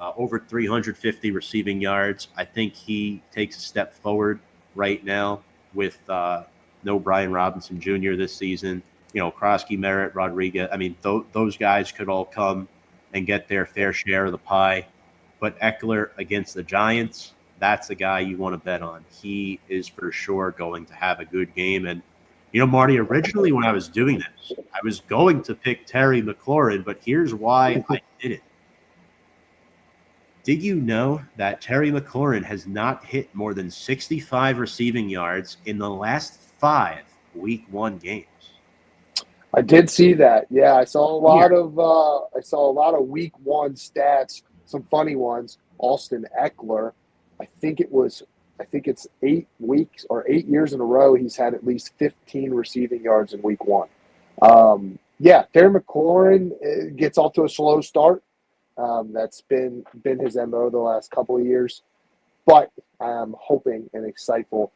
Speaker 1: over 350 receiving yards. I think he takes a step forward right now with no Brian Robinson Jr. this season. Krosky, Merritt, Rodriguez. I mean, those guys could all come and get their fair share of the pie. But Eckler against the Giants, that's the guy you want to bet on. He is for sure going to have a good game. And, Marty, originally when I was doing this, I was going to pick Terry McLaurin, but here's why I didn't. Did you know that Terry McLaurin has not hit more than 65 receiving yards in the last 5 Week 1 games?
Speaker 3: I did see that. Yeah, I saw a lot of Week 1 stats, some funny ones. Austin Eckler, I think it's 8 weeks or 8 years in a row he's had at least 15 receiving yards in Week 1. Terry McLaurin gets off to a slow start. That's been his MO the last couple of years. But I'm hoping and excited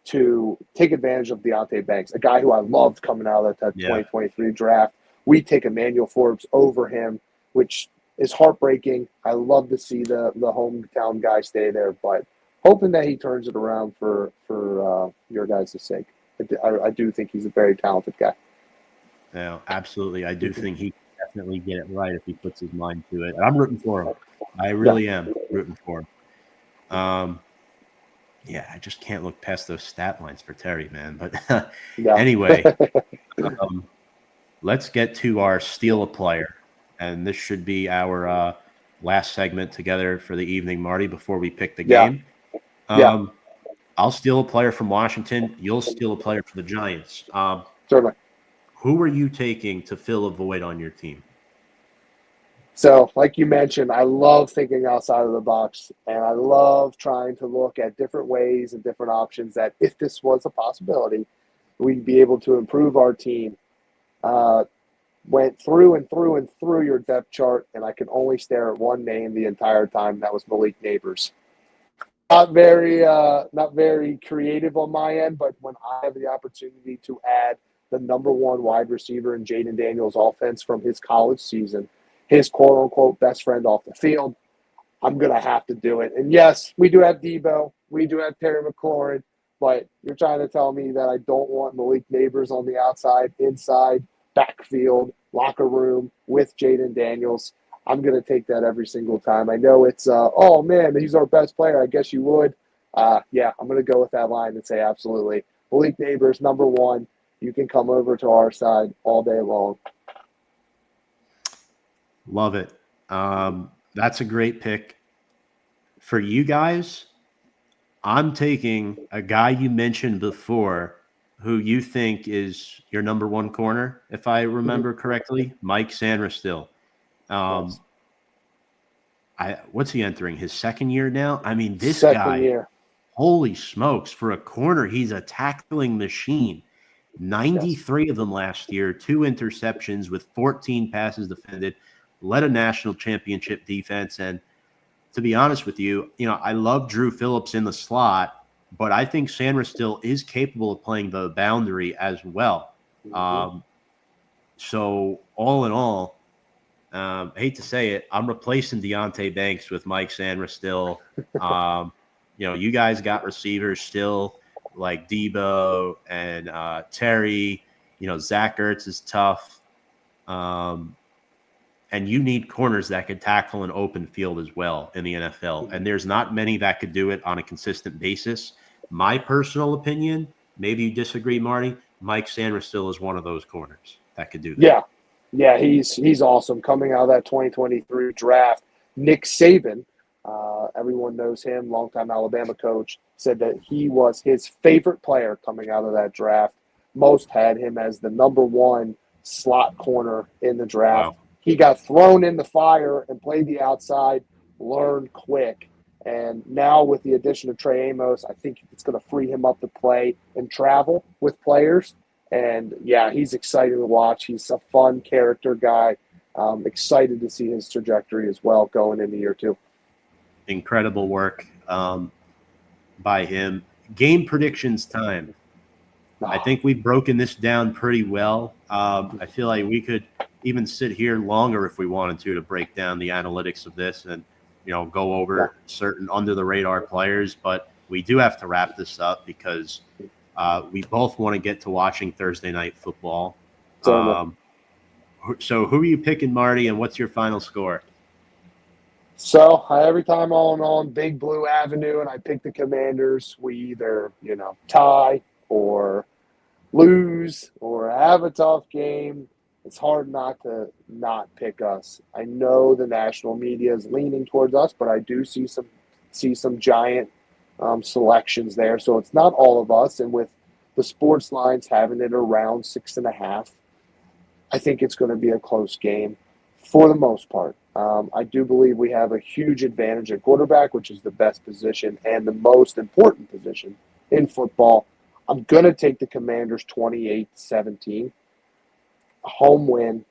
Speaker 3: to take advantage of Deonte Banks, a guy who I loved coming out of that 2023 draft. We take Emmanuel Forbes over him, which is heartbreaking. I love to see the hometown guy stay there, but hoping that he turns it around for your guys' sake. I do think he's a very talented guy.
Speaker 1: No, absolutely. I do think he can definitely get it right if he puts his mind to it. I'm rooting for him. I really am rooting for him. I just can't look past those stat lines for Terry, man. But anyway, let's get to our steal a player. And this should be our last segment together for the evening, Marty, before we pick the game. I'll steal a player from Washington. You'll steal a player for the Giants.
Speaker 3: Certainly.
Speaker 1: Who are you taking to fill a void on your team?
Speaker 3: So, like you mentioned, I love thinking outside of the box, and I love trying to look at different ways and different options that, if this was a possibility, we'd be able to improve our team. Went through and through and through your depth chart, and I could only stare at one name the entire time. That was Malik Neighbors. Not very creative on my end, but when I have the opportunity to add the number 1 wide receiver in Jaden Daniels' offense from his college season, his quote-unquote best friend off the field, I'm going to have to do it. And yes, we do have Debo. We do have Terry McLaurin. But you're trying to tell me that I don't want Malik Neighbors on the outside, inside, backfield, locker room with Jaden Daniels. I'm going to take that every single time. I know it's, oh, man, he's our best player. I guess you would. I'm going to go with that line and say absolutely. Malik Neighbors, number 1. You can come over to our side all day long.
Speaker 1: Love it. That's a great pick. For you guys, I'm taking a guy you mentioned before who you think is your number 1 corner, if I remember correctly, Mike Sanderstill. What's he entering? His second year now? I mean, this guy, holy smokes, for a corner, he's a tackling machine. 93 of them last year, 2 interceptions with 14 passes defended, led a national championship defense. And to be honest with you, I love Drew Phillips in the slot, but I think Sanderstill is capable of playing the boundary as well. So all in all, I hate to say it, I'm replacing Deonte Banks with Mike Sanderstill. You guys got receivers still like Debo and Terry. Zach Ertz is tough. And you need corners that could tackle an open field as well in the NFL. And there's not many that could do it on a consistent basis. My personal opinion, maybe you disagree, Marty, Mike Sanderstill is one of those corners that could do that.
Speaker 3: Yeah, he's awesome. Coming out of that 2023 draft, Nick Saban, everyone knows him, longtime Alabama coach, said that he was his favorite player coming out of that draft. Most had him as the number one slot corner in the draft.
Speaker 1: Wow.
Speaker 3: He got thrown in the fire and played the outside, learned quick. And now with the addition of Trey Amos, I think it's going to free him up to play and travel with players. And, yeah, he's exciting to watch. He's a fun character guy. Excited to see his trajectory as well going into year two.
Speaker 1: Incredible work by him. Game predictions time. I think we've broken this down pretty well. I feel like we could even sit here longer if we wanted to break down the analytics of this and, go over certain under-the-radar players. But we do have to wrap this up because we both want to get to watching Thursday Night Football. So who are you picking, Marty, and what's your final score?
Speaker 3: So every time I'm on Big Blue Avenue and I pick the Commanders, we either, tie or lose or have a tough game. It's hard not to not pick us. I know the national media is leaning towards us, but I do see some giant selections there. So it's not all of us. And with the sports lines having it around 6.5, I think it's going to be a close game for the most part. I do believe we have a huge advantage at quarterback, which is the best position and the most important position in football. I'm going to take the Commanders 28-17. Home win.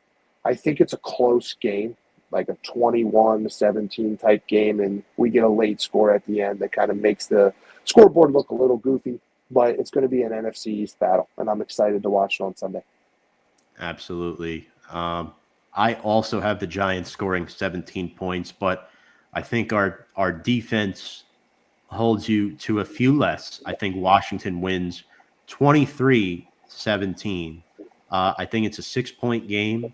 Speaker 3: I think it's a close game, like a 21-17 type game, and we get a late score at the end that kind of makes the scoreboard look a little goofy, but it's going to be an NFC East battle, and I'm excited to watch it on Sunday.
Speaker 1: Absolutely. I also have the Giants scoring 17 points, but I think our defense holds you to a few less. I think Washington wins 23-17. I think it's a 6-point game.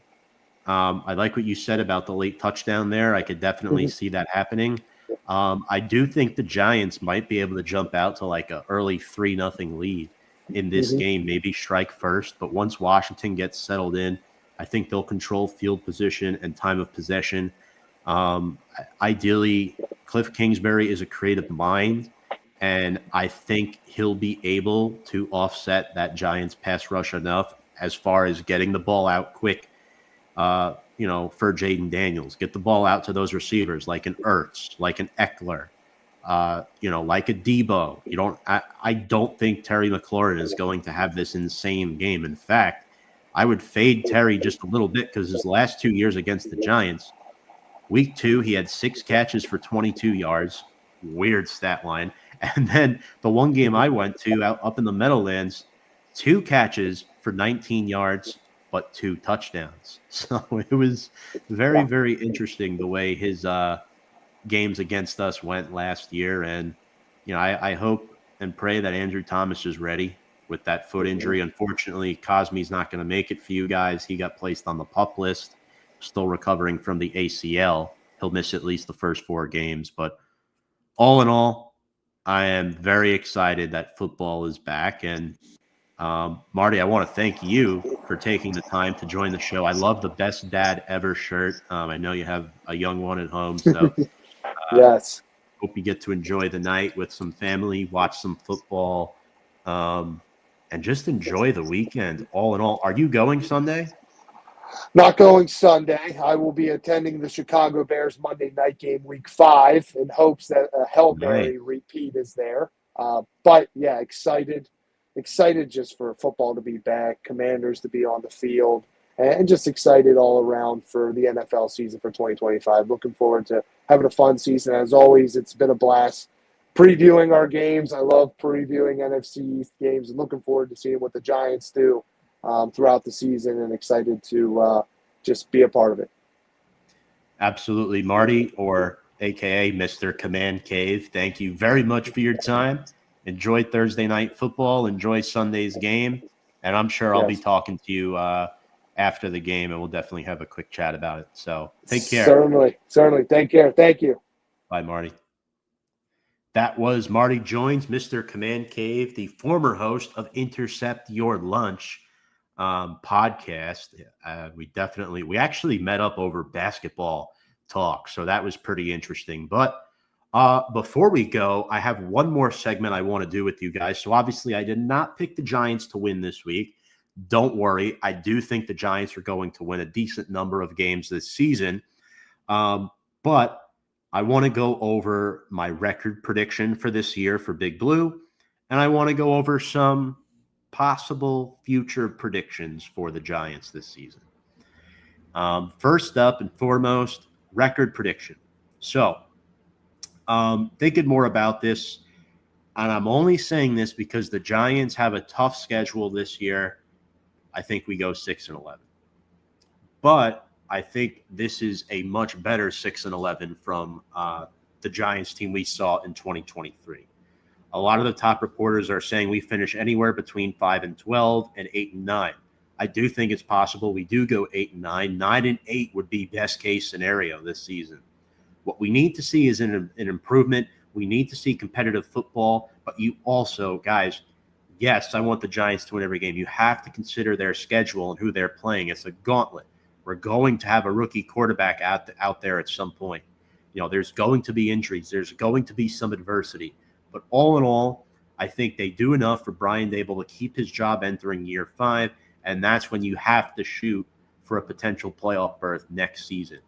Speaker 1: I like what you said about the late touchdown there. I could definitely see that happening. I do think the Giants might be able to jump out to like an early 3-0 lead in this game, maybe strike first. But once Washington gets settled in, I think they'll control field position and time of possession. Ideally, Cliff Kingsbury is a creative mind, and I think he'll be able to offset that Giants pass rush enough as far as getting the ball out quick, for Jaden Daniels. Get the ball out to those receivers like an Ertz, like an Eckler, like a Debo. I don't think Terry McLaurin is going to have this insane game. In fact, I would fade Terry just a little bit because his last 2 years against the Giants, week 2, he had 6 catches for 22 yards. Weird stat line. And then the one game I went to up in the Meadowlands, 2 catches for 19 yards, but 2 touchdowns. So it was very, very interesting the way his games against us went last year. And, I hope and pray that Andrew Thomas is ready with that foot injury. Unfortunately, Cosme's not going to make it for you guys. He got placed on the PUP list, still recovering from the ACL. He'll miss at least the first 4 games. But all in all, I am very excited that football is back. And Marty, I want to thank you for taking the time to join the show. I love the Best Dad Ever shirt. I know you have a young one at home, so
Speaker 3: yes.
Speaker 1: Hope you get to enjoy the night with some family, watch some football, and just enjoy the weekend. All in all, are you going Sunday?
Speaker 3: Not going Sunday. I will be attending the Chicago Bears Monday night game week 5 in hopes that a Hail Mary repeat is there. But, yeah, excited just for football to be back, Commanders to be on the field, and just excited all around for the NFL season for 2025. Looking forward to having a fun season. As always, it's been a blast previewing our games. I love previewing NFC East games and looking forward to seeing what the Giants do throughout the season, and excited to just be a part of it.
Speaker 1: Absolutely. Marty, or AKA Mr. Command Cave, thank you very much for your time. Enjoy Thursday Night Football. Enjoy Sunday's game. And I'm sure I'll be talking to you after the game, and we'll definitely have a quick chat about it. So take care.
Speaker 3: Certainly. Take care. Thank you.
Speaker 1: Bye, Marty. That was Marty Joines, Mr. Command Cave, the former host of Intercept Your Lunch. podcast. We actually met up over basketball talk, so that was pretty interesting. But before we go, I have one more segment I want to do with you guys. So obviously, I did not pick the Giants to win this week. Don't worry, I do think the Giants are going to win a decent number of games this season. But I want to go over my record prediction for this year for Big Blue, and I want to go over some possible future predictions for the Giants this season. First up and foremost, record prediction. So, thinking more about this, and I'm only saying this because the Giants have a tough schedule this year. I think we go 6-11. But I think this is a much better 6-11 from the Giants team we saw in 2023. A lot of the top reporters are saying we finish anywhere between 5-12 and 8-9. I do think it's possible we do go 8-9. 9-8 would be best case scenario this season. What we need to see is an improvement. We need to see competitive football, but you also, guys, yes, I want the Giants to win every game. You have to consider their schedule and who they're playing. It's a gauntlet. We're going to have a rookie quarterback out there at some point. You know, there's going to be injuries. There's going to be some adversity. But all in all, I think they do enough for Brian Dable to keep his job entering year 5, and that's when you have to shoot for a potential playoff berth next season.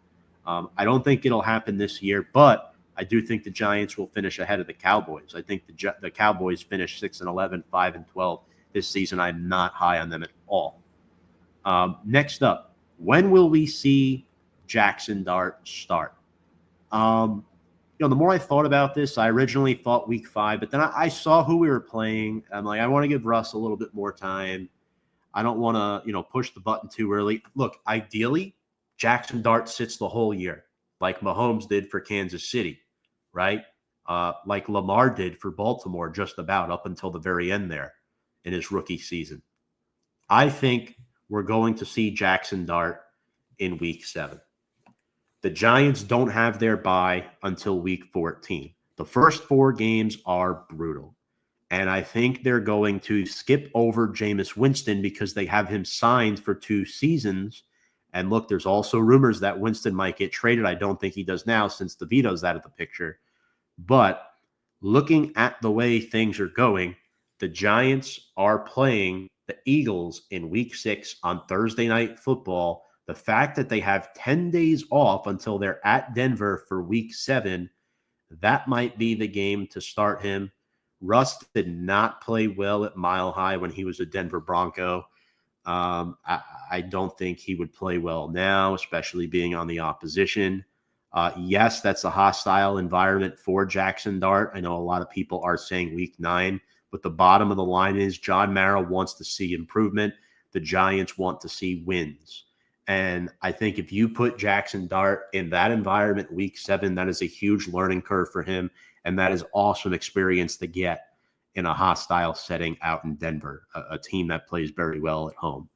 Speaker 1: I don't think it'll happen this year, but I do think the Giants will finish ahead of the Cowboys. I think the Cowboys finish 6-11, 5-12 this season. I'm not high on them at all. Next up, when will we see Jaxson Dart start? The more I thought about this, I originally thought week 5, but then I saw who we were playing. I'm like, I want to give Russ a little bit more time. I don't want to, push the button too early. Look, ideally, Jaxson Dart sits the whole year, like Mahomes did for Kansas City, right? Like Lamar did for Baltimore, just about up until the very end there in his rookie season. I think we're going to see Jaxson Dart in week 7. The Giants don't have their bye until week 14. The first 4 games are brutal. And I think they're going to skip over Jameis Winston because they have him signed for 2 seasons. And look, there's also rumors that Winston might get traded. I don't think he does now since DeVito's out of the picture. But looking at the way things are going, the Giants are playing the Eagles in week 6 on Thursday Night Football. The fact that they have 10 days off until they're at Denver for week 7, that might be the game to start him. Russ did not play well at Mile High when he was a Denver Bronco. I don't think he would play well now, especially being on the opposition. Yes, that's a hostile environment for Jaxson Dart. I know a lot of people are saying week 9, but the bottom of the line is John Mara wants to see improvement. The Giants want to see wins. And I think if you put Jaxson Dart in that environment week 7, that is a huge learning curve for him. And that is awesome experience to get in a hostile setting out in Denver, a team that plays very well at home.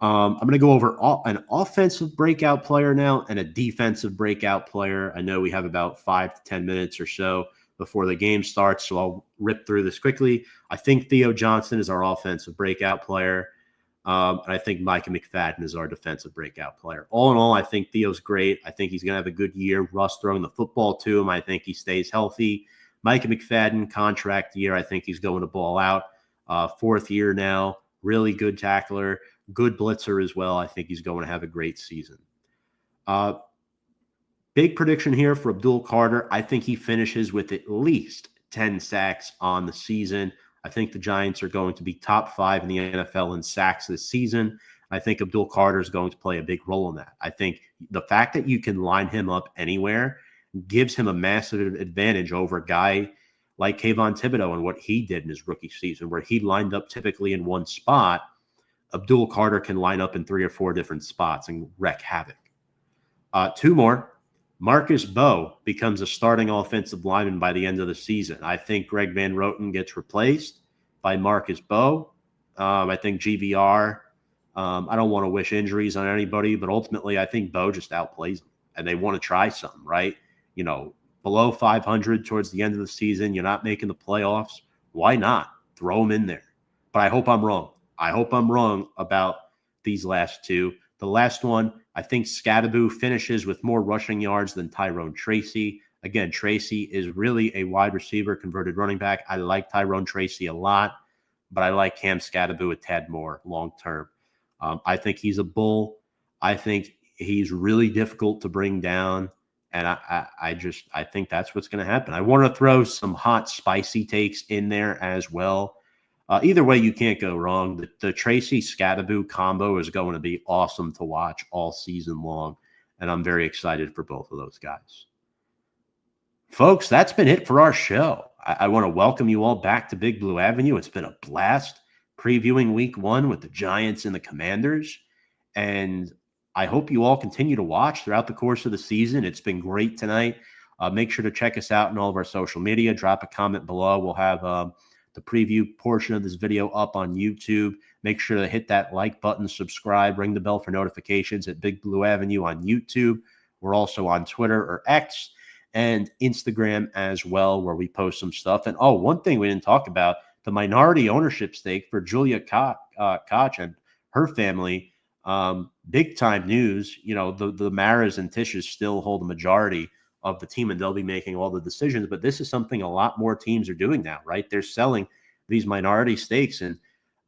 Speaker 1: I'm going to go over an offensive breakout player now and a defensive breakout player. I know we have about 5 to 10 minutes or so before the game starts, so I'll rip through this quickly. I think Theo Johnson is our offensive breakout player. And I think Micah McFadden is our defensive breakout player. All in all, I think Theo's great. I think he's going to have a good year. Russ throwing the football to him. I think he stays healthy. Micah McFadden, contract year. I think he's going to ball out. 4th year now. Really good tackler. Good blitzer as well. I think he's going to have a great season. Big prediction here for Abdul Carter. I think he finishes with at least 10 sacks on the season. I think the Giants are going to be top 5 in the NFL in sacks this season. I think Abdul Carter is going to play a big role in that. I think the fact that you can line him up anywhere gives him a massive advantage over a guy like Kayvon Thibodeau and what he did in his rookie season, where he lined up typically in one spot. Abdul Carter can line up in 3 or 4 different spots and wreak havoc. 2 more. Marcus Bowe becomes a starting offensive lineman by the end of the season. I think Greg Van Roten gets replaced by Marcus Bowe. I think GVR, I don't want to wish injuries on anybody, but ultimately I think Bowe just outplays them, and they want to try something, right? Below 500 towards the end of the season, you're not making the playoffs. Why not? Throw him in there. But I hope I'm wrong. I hope I'm wrong about these last two. The last one, I think Scavetta finishes with more rushing yards than Tyrone Tracy. Again, Tracy is really a wide receiver, converted running back. I like Tyrone Tracy a lot, but I like Cam Scavetta a tad more long term. I think he's a bull. I think he's really difficult to bring down. And I think that's what's going to happen. I want to throw some hot, spicy takes in there as well. Either way, you can't go wrong. The Tracy Scavetta combo is going to be awesome to watch all season long. And I'm very excited for both of those guys. Folks, that's been it for our show. I want to welcome you all back to Big Blue Avenue. It's been a blast previewing week 1 with the Giants and the Commanders. And I hope you all continue to watch throughout the course of the season. It's been great tonight. Make sure to check us out on all of our social media. Drop a comment below. We'll have the preview portion of this video up on YouTube. Make sure to hit that like button, subscribe, ring the bell for notifications at Big Blue Avenue on YouTube. We're also on Twitter or X and Instagram as well, where we post some stuff. And one thing we didn't talk about, the minority ownership stake for Julia Koch and her family. Big time news. You know, the Maras and Tishes still hold the majority of the team, and they'll be making all the decisions. But this is something a lot more teams are doing now, right? They're selling these minority stakes, and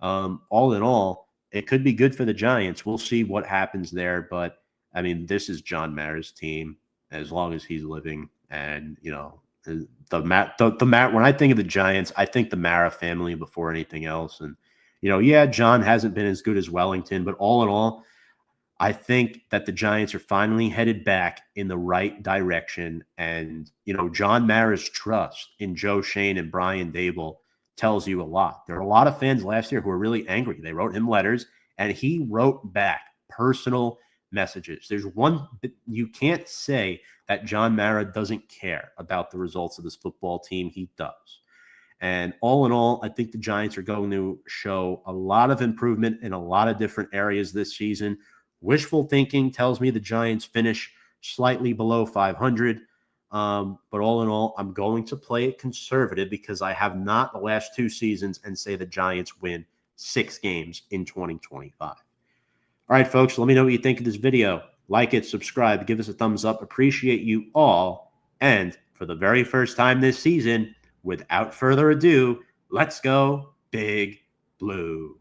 Speaker 1: all in all, it could be good for the Giants. We'll see what happens there. But I mean, this is John Mara's team as long as he's living. And you know, when I think of the Giants, I think the Mara family before anything else. And you know, yeah, John hasn't been as good as Wellington, but all in all, I think that the Giants are finally headed back in the right direction. And, you know, John Mara's trust in Joe Schoen and Brian Dable tells you a lot. There are a lot of fans last year who were really angry. They wrote him letters, and he wrote back personal messages. There's one, you can't say that John Mara doesn't care about the results of this football team. He does. And all in all, I think the Giants are going to show a lot of improvement in a lot of different areas this season. Wishful thinking tells me the Giants finish slightly below 500. But all in all, I'm going to play it conservative because I have not the last 2 seasons and say the Giants win 6 games in 2025. All right, folks, let me know what you think of this video. Like it, subscribe, give us a thumbs up. Appreciate you all. And for the very first time this season, without further ado, let's go Big Blue.